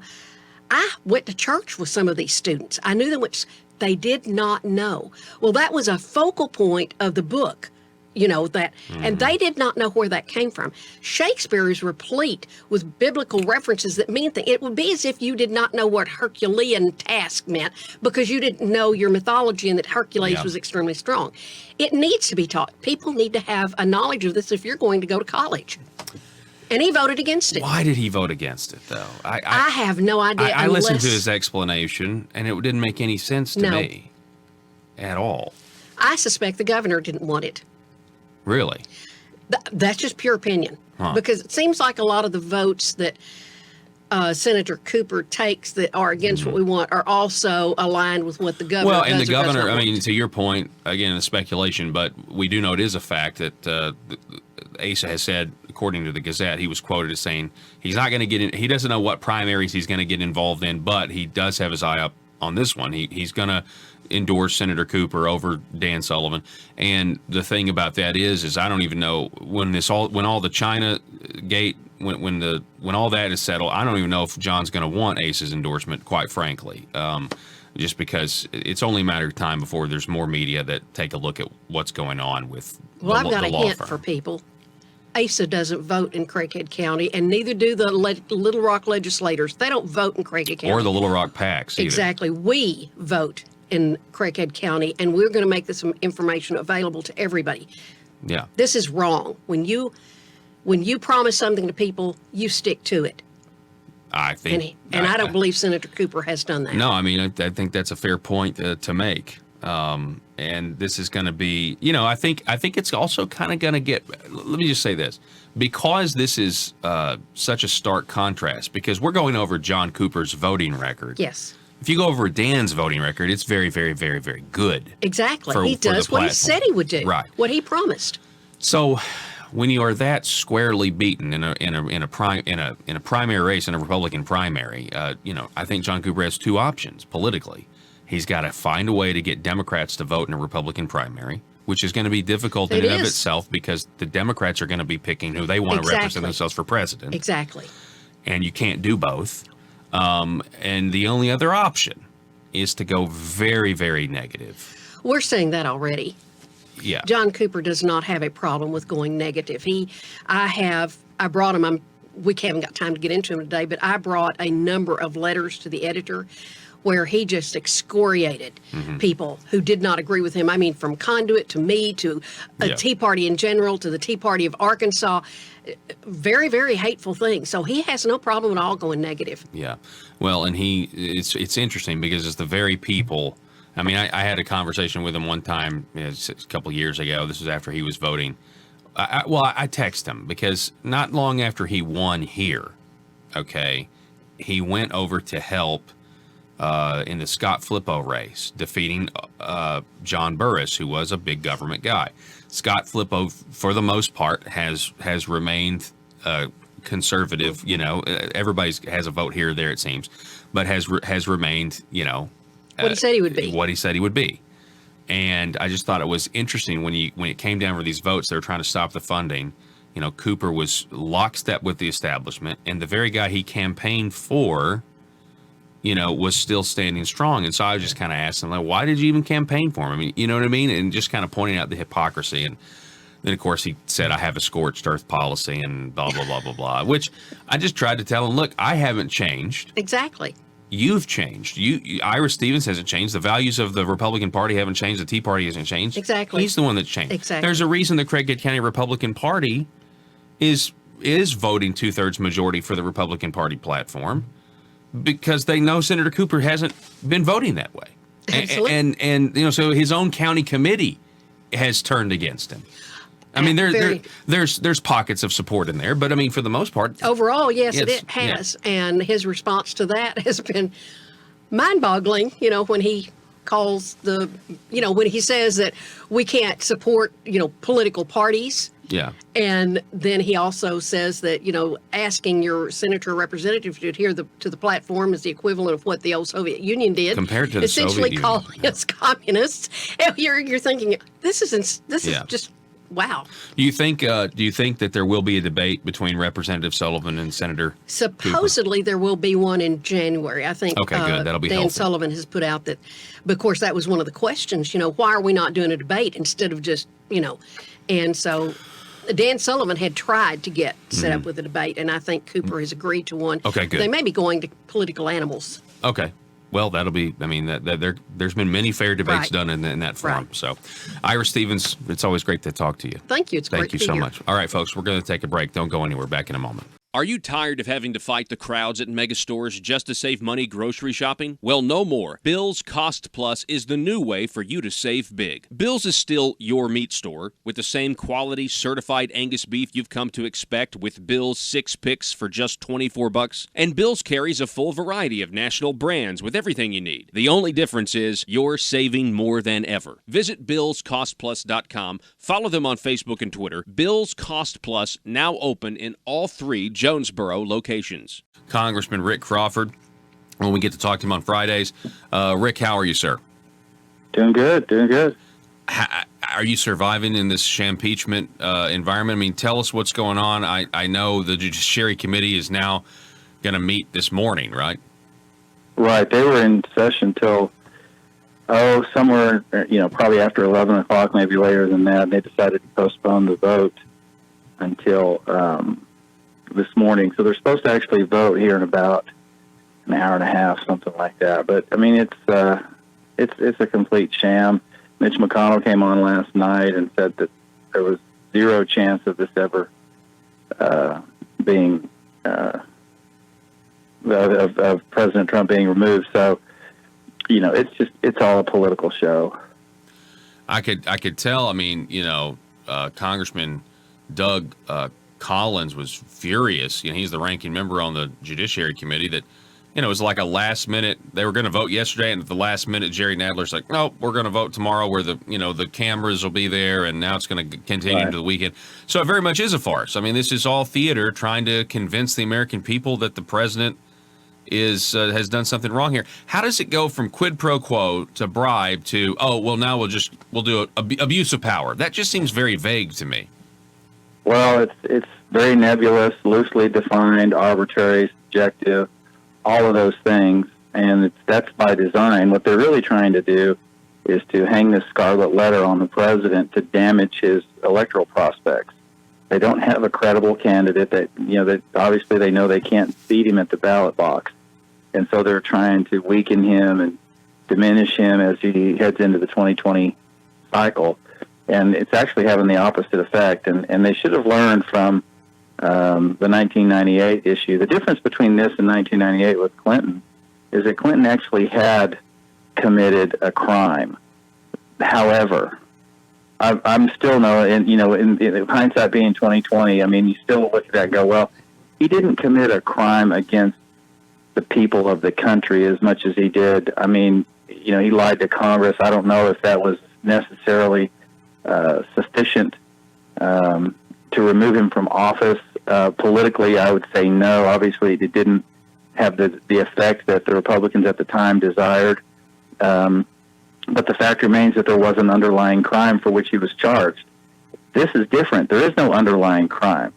I went to church with some of these students. I knew them, which they did not know. Well, that was a focal point of the book, and they did not know where that came from. Shakespeare is replete with biblical references that mean things. It would be as if you did not know what Herculean task meant because you didn't know your mythology and that Hercules was extremely strong. It needs to be taught. People need to have a knowledge of this if you're going to go to college. And he voted against it. Why did he vote against it, though? I have no idea. I listened to his explanation, and it didn't make any sense to me at all. I suspect the governor didn't want it. Really? That's just pure opinion. Because it seems like a lot of the votes that Senator Cooper takes that are against what we want are also aligned with what the governor does. Well, and the governor, I mean, to your point, again, it's speculation, but we do know it is a fact that Asa has said, according to the Gazette, he was quoted as saying he's not going to get in, he doesn't know what primaries he's going to get involved in, but he does have his eye up on this one. He's going to endorse Senator Cooper over Dan Sullivan. And the thing about that is I don't even know when all the China gate, when all that is settled, I don't even know if John's going to want Asa's endorsement, quite frankly. Just because it's only a matter of time before there's more media that take a look at what's going on with I've got the a law hint firm. for people. Asa doesn't vote in Craighead County, and neither do the Little Rock legislators. They don't vote in Craighead County. Or the Little Rock PACs either. Exactly. We vote in Craighead County, and we're going to make this information available to everybody. Yeah. This is wrong. When you promise something to people, you stick to it. I think. And I don't believe Senator Cooper has done that. No, I mean, I think that's a fair point to make. And this is going to be, I think it's also kind of going to get, let me just say this, because this is such a stark contrast, because we're going over John Cooper's voting record. Yes. If you go over Dan's voting record, it's very, very, very, very good. Exactly. He does what he said he would do. Right. What he promised. So when you are that squarely beaten in a primary race, in a Republican primary, I think John Cooper has two options politically. He's got to find a way to get Democrats to vote in a Republican primary, which is going to be difficult in and of itself because the Democrats are going to be picking who they want to represent themselves for president. Exactly. And you can't do both. And the only other option is to go very, very negative. We're saying that already. Yeah. John Cooper does not have a problem with going negative. I brought him, we haven't got time to get into him today, but I brought a number of letters to the editor where he just excoriated people who did not agree with him. I mean, from Conduit to me to Tea Party in general to the Tea Party of Arkansas. Very, very hateful things. So he has no problem at all going negative. Yeah. Well, and it's interesting because it's the very people. I mean, I had a conversation with him one time a couple of years ago. This was after he was voting. I texted him because not long after he won here, he went over to help in the Scott Flippo race, defeating John Burris, who was a big government guy. Scott Flippo, for the most part, has remained conservative. Everybody has a vote here or there, it seems, but has remained, what he said he would be. What he said he would be. And I just thought it was interesting when it came down for these votes, they were trying to stop the funding. Cooper was lockstep with the establishment, and the very guy he campaigned for, was still standing strong. And so I was just kind of asking, like, why did you even campaign for him? I mean, you know what I mean? And just kind of pointing out the hypocrisy. And then, of course, he said, I have a scorched earth policy and blah, blah, blah, blah, blah, which I just tried to tell him, look, I haven't changed. Exactly. You've changed. Ira Stevens hasn't changed. The values of the Republican Party haven't changed. The Tea Party hasn't changed. Exactly. He's the one that's changed. Exactly. There's a reason the Craighead County Republican Party is is voting 2/3 majority for the Republican Party platform because they know Senator Cooper hasn't been voting that way. Absolutely. And you know, so his own county committee has turned against him. I mean, there's pockets of support in there, but I mean, for the most part, overall, yes, it has. Yeah. And his response to that has been mind-boggling. You know, when he calls when he says that we can't support, political parties. Yeah. And then he also says that, asking your senator or representative to adhere to the platform is the equivalent of what the old Soviet Union did. Compared to the essentially Soviet calling Union. us communists. And you're thinking, this is just, wow. Do you think that there will be a debate between Representative Sullivan and Senator Supposedly Cooper? There will be one in January. I think okay, good. That'll be Dan helpful. Sullivan has put out that, but of course, that was one of the questions, why are we not doing a debate instead of just, and so Dan Sullivan had tried to get set up with a debate, and I think Cooper has agreed to one. Okay, good. They may be going to political animals. Okay. Well, that'll be, I mean, there's been many fair debates done in that forum. Right. So, Ira Stevens, it's always great to talk to you. Thank you. It's great to be Thank you so here. much. All right, folks, we're going to take a break. Don't go anywhere. Back in a moment. Are you tired of having to fight the crowds at mega stores just to save money grocery shopping? Well, no more. Bill's Cost Plus is the new way for you to save big. Bill's is still your meat store with the same quality certified Angus beef you've come to expect with Bill's 6 picks for just $24. And Bill's carries a full variety of national brands with everything you need. The only difference is you're saving more than ever. Visit BillsCostPlus.com. Follow them on Facebook and Twitter. Bill's Cost Plus now open in all 3 Jonesboro locations. Congressman Rick Crawford, when we get to talk to him on Fridays. Rick, how are you, sir? Doing good. Are you surviving in this impeachment environment? I mean, tell us what's going on. I know the Judiciary Committee is now going to meet this morning, right? Right. They were in session till, somewhere, probably after 11 o'clock, maybe later than that. They decided to postpone the vote until this morning. So they're supposed to actually vote here in about an hour and a half, something like that. But, I mean, it's a complete sham. Mitch McConnell came on last night and said that there was zero chance of this ever being of President Trump being removed. So, it's all a political show. I could tell. I mean, Congressman Doug Collins was furious. He's the ranking member on the Judiciary Committee. That, it was like a last minute. They were going to vote yesterday, and at the last minute, Jerry Nadler's like, "No, we're going to vote tomorrow, where the cameras will be there, and now it's going to continue into the weekend." So it very much is a farce. I mean, this is all theater trying to convince the American people that the president has done something wrong here. How does it go from quid pro quo to bribe to now we'll do abuse of power? That just seems very vague to me. Well, it's very nebulous, loosely defined, arbitrary, subjective, all of those things, and that's by design. What they're really trying to do is to hang this scarlet letter on the president to damage his electoral prospects. They don't have a credible candidate that obviously they know they can't beat him at the ballot box, and so they're trying to weaken him and diminish him as he heads into the 2020 cycle. And it's actually having the opposite effect. And they should have learned from the 1998 issue. The difference between this and 1998 with Clinton is that Clinton actually had committed a crime. However, I'm still in hindsight being 2020, I mean, you still look at that and go, well, he didn't commit a crime against the people of the country as much as he did. I mean, he lied to Congress. I don't know if that was necessarily sufficient to remove him from office. Politically, I would say no. Obviously, it didn't have the effect that the Republicans at the time desired. But the fact remains that there was an underlying crime for which he was charged. This is different. There is no underlying crime.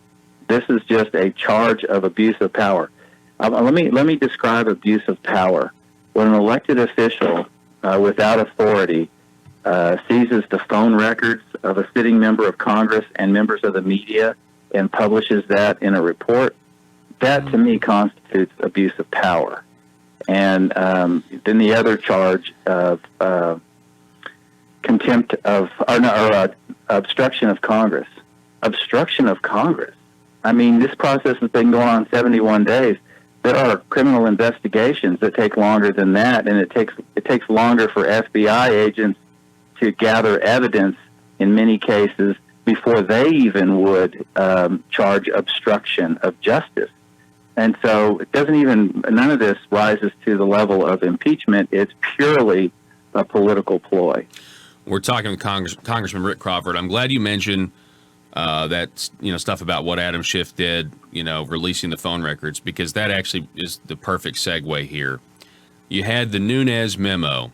This is just a charge of abuse of power. Let me describe abuse of power. When an elected official without authority seizes the phone records of a sitting member of Congress and members of the media and publishes that in a report, that to me constitutes abuse of power. And then the other charge of contempt of, obstruction of Congress. Obstruction of Congress. I mean, this process has been going on 71 days. There are criminal investigations that take longer than that, and it takes longer for FBI agents to gather evidence in many cases before they even would charge obstruction of justice. And so none of this rises to the level of impeachment. It's purely a political ploy. We're talking with Congressman Rick Crawford. I'm glad you mentioned that stuff about what Adam Schiff did, releasing the phone records, because that actually is the perfect segue here. You had the Nunes memo.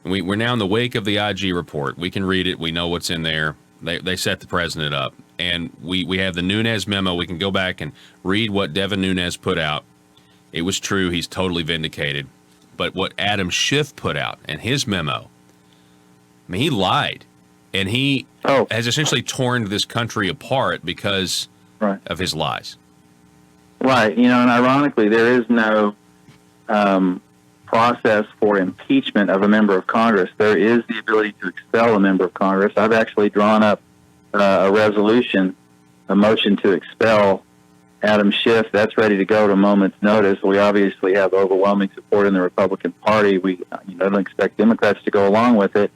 We're now in the wake of the IG report. We can read it. We know what's in there. They set the president up. And we have the Nunes memo. We can go back and read what Devin Nunes put out. It was true. He's totally vindicated. But what Adam Schiff put out in his memo, I mean, he lied. And he has essentially torn this country apart because of his lies. Right. And ironically, there is no process for impeachment of a member of Congress. There is the ability to expel a member of Congress. I've actually drawn up a resolution, a motion to expel Adam Schiff. That's ready to go at a moment's notice. We obviously have overwhelming support in the Republican Party. We don't expect Democrats to go along with it.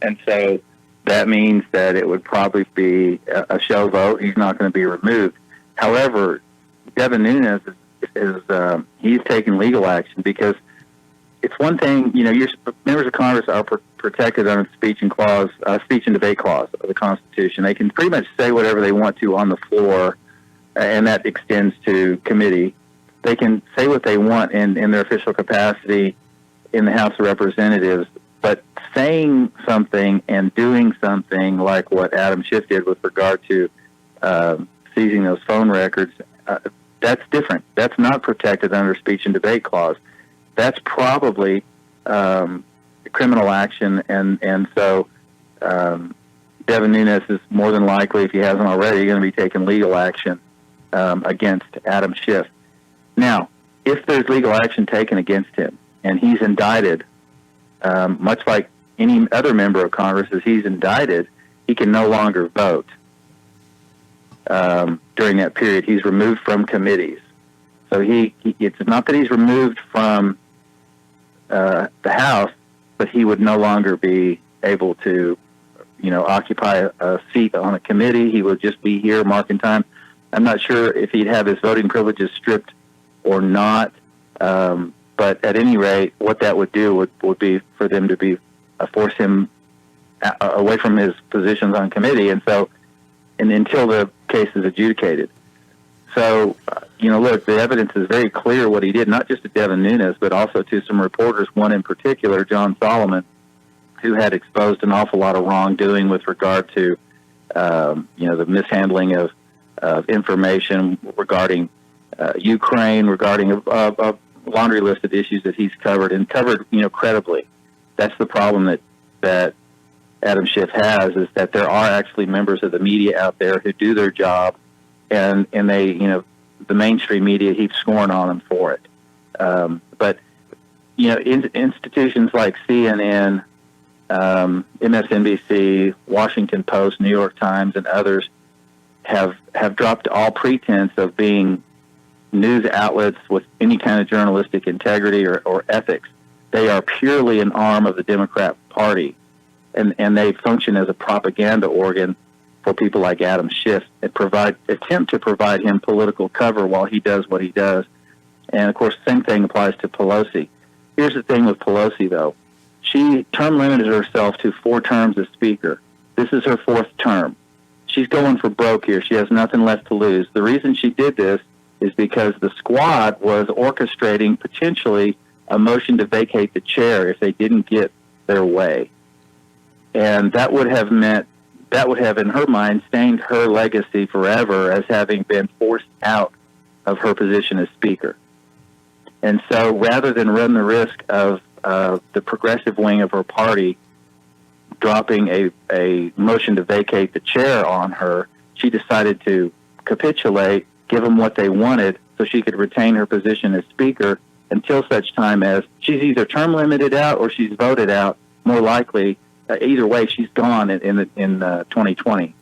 And so that means that it would probably be a show vote. He's not going to be removed. However, Devin Nunes he's taking legal action, because it's one thing, members of Congress are protected under the speech and debate clause of the Constitution. They can pretty much say whatever they want to on the floor, and that extends to committee. They can say what they want in their official capacity in the House of Representatives, but saying something and doing something like what Adam Schiff did with regard to seizing those phone records, that's different. That's not protected under speech and debate clause. That's probably criminal action, and so Devin Nunes is more than likely, if he hasn't already, going to be taking legal action against Adam Schiff. Now, if there's legal action taken against him and he's indicted, much like any other member of Congress, as he's indicted, he can no longer vote during that period. He's removed from committees. So it's not that he's removed from the House, but he would no longer be able to, occupy a seat on a committee. He would just be here marking time. I'm not sure if he'd have his voting privileges stripped or not, but at any rate, what that would do would be for them to force him away from his positions on committee, and until the case is adjudicated. So, look, the evidence is very clear what he did, not just to Devin Nunes, but also to some reporters, one in particular, John Solomon, who had exposed an awful lot of wrongdoing with regard to, the mishandling of information regarding Ukraine, regarding a laundry list of issues that he's covered, credibly. That's the problem that Adam Schiff has, is that there are actually members of the media out there who do their job, and they, the mainstream media heaps scorn on them for it. But institutions like CNN, MSNBC, Washington Post, New York Times, and others have dropped all pretense of being news outlets with any kind of journalistic integrity or ethics. They are purely an arm of the Democrat Party, and they function as a propaganda organ for people like Adam Schiff, and attempt to provide him political cover while he does what he does. And, of course, the same thing applies to Pelosi. Here's the thing with Pelosi, though. She term limited herself to 4 terms as Speaker. This is her 4th term. She's going for broke here. She has nothing left to lose. The reason she did this is because the squad was orchestrating potentially a motion to vacate the chair if they didn't get their way. And that would have, in her mind, stained her legacy forever as having been forced out of her position as Speaker. And so rather than run the risk of the progressive wing of her party dropping a motion to vacate the chair on her, she decided to capitulate, give them what they wanted so she could retain her position as Speaker until such time as she's either term limited out or she's voted out. More likely, either way, she's gone in 2020.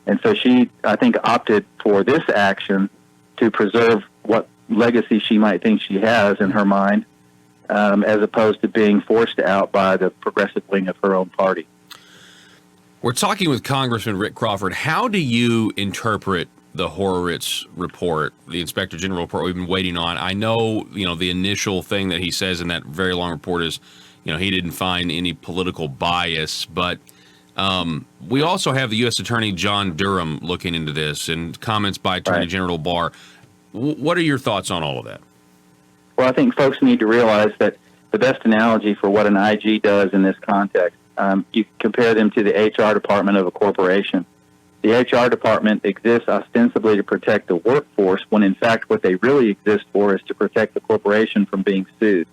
And so she, I think, opted for this action to preserve what legacy she might think she has in her mind, as opposed to being forced out by the progressive wing of her own party. We're talking with Congressman Rick Crawford. How do you interpret the Horowitz report, the Inspector General report we've been waiting on? I know, the initial thing that he says in that very long report is, he didn't find any political bias, but we also have the U.S. Attorney John Durham looking into this and comments by Attorney General Barr. What are your thoughts on all of that? Well, I think folks need to realize that the best analogy for what an IG does in this context, you compare them to the HR department of a corporation. The HR department exists ostensibly to protect the workforce, when in fact what they really exist for is to protect the corporation from being sued.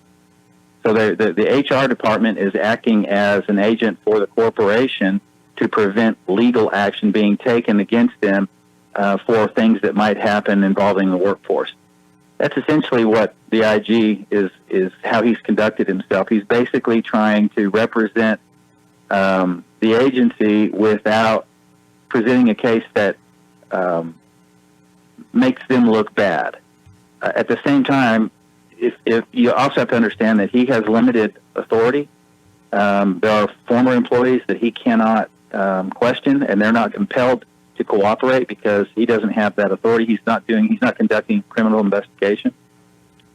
So the HR department is acting as an agent for the corporation to prevent legal action being taken against them for things that might happen involving the workforce. That's essentially what the IG is how he's conducted himself. He's basically trying to represent the agency without presenting a case that makes them look bad. At the same time, if you also have to understand that he has limited authority. There are former employees that he cannot question, and they're not compelled to cooperate because he doesn't have that authority. He's not conducting criminal investigation,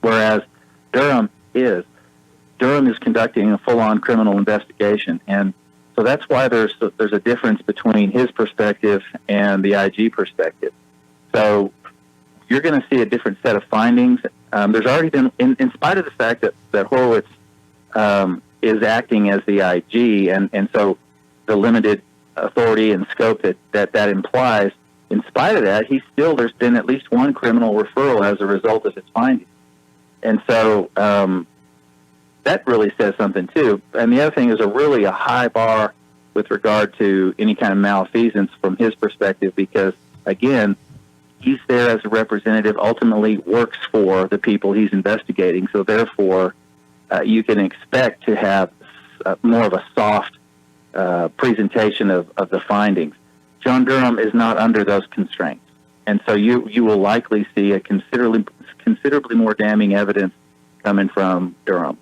whereas Durham is conducting a full-on criminal investigation, and so that's why there's a difference between his perspective and the IG perspective. So you're going to see a different set of findings. There's already been, in spite of the fact that Horowitz is acting as the IG, and so the limited authority and scope that implies, in spite of that, there's been at least one criminal referral as a result of his findings. And so that really says something, too. And the other thing is a high bar with regard to any kind of malfeasance from his perspective, because, again, he's there as a representative, ultimately works for the people he's investigating. So therefore, you can expect to have more of a soft presentation of the findings. John Durham is not under those constraints. And so you will likely see a considerably more damning evidence coming from Durham.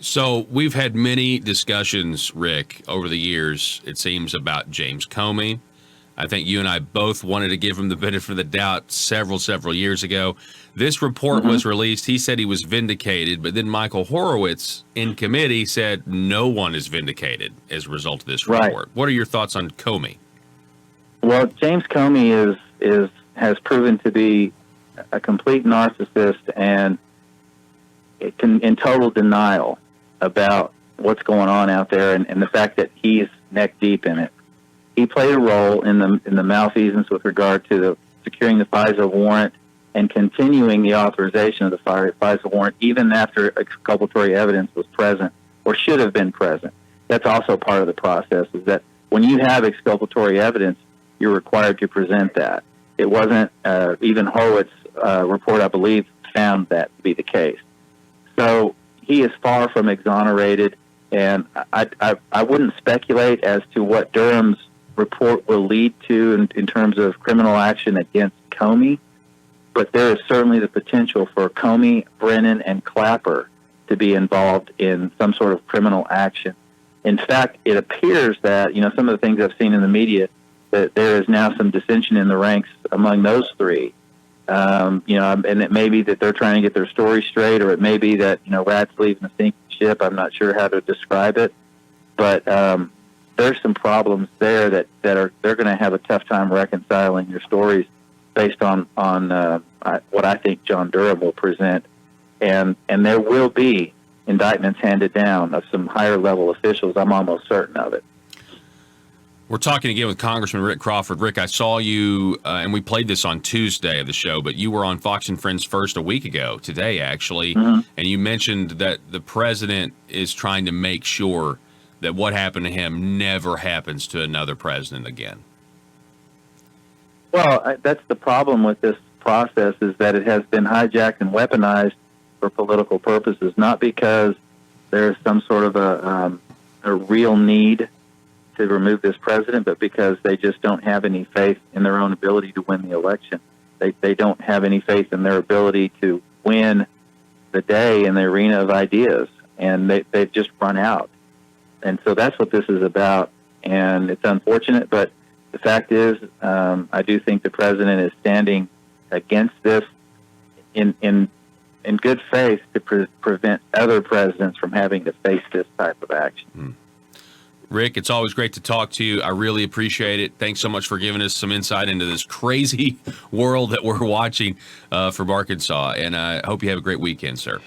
So we've had many discussions, Rick, over the years, it seems, about James Comey. I think you and I both wanted to give him the benefit of the doubt several years ago. This report was released. He said he was vindicated, but then Michael Horowitz in committee said no one is vindicated as a result of this report. Right. What are your thoughts on Comey? Well, James Comey has proven to be a complete narcissist and in total denial about what's going on out there and the fact that he's neck deep in it. He played a role in the malfeasance with regard to securing the FISA warrant and continuing the authorization of the FISA warrant even after exculpatory evidence was present or should have been present. That's also part of the process, is that when you have exculpatory evidence, you're required to present that. It wasn't, even Horowitz's report, I believe, found that to be the case. So he is far from exonerated, and I wouldn't speculate as to what Durham's report will lead to in terms of criminal action against Comey, but there is certainly the potential for Comey, Brennan, and Clapper to be involved in some sort of criminal action. In fact, it appears that, some of the things I've seen in the media, that there is now some dissension in the ranks among those three. And it may be that they're trying to get their story straight, or it may be that, rats leaving a sinking ship. I'm not sure how to describe it, but there's some problems there that they're going to have a tough time reconciling their stories based on what I think John Durham will present, and there will be indictments handed down of some higher level officials. I'm almost certain of it. We're talking again with Congressman Rick Crawford. Rick, I saw you, and we played this on Tuesday of the show, but you were on Fox and Friends First a week ago, today actually, and you mentioned that the president is trying to make sure that what happened to him never happens to another president again. Well, that's the problem with this process, is that it has been hijacked and weaponized for political purposes, not because there's some sort of a real need to remove this president, but because they just don't have any faith in their own ability to win the election. They don't have any faith in their ability to win the day in the arena of ideas, and they've just run out. And so that's what this is about, and it's unfortunate, but the fact is, I do think the president is standing against this in good faith to prevent other presidents from having to face this type of action. Rick, it's always great to talk to you. I really appreciate it. Thanks so much for giving us some insight into this crazy world that we're watching from Arkansas, and I hope you have a great weekend, sir.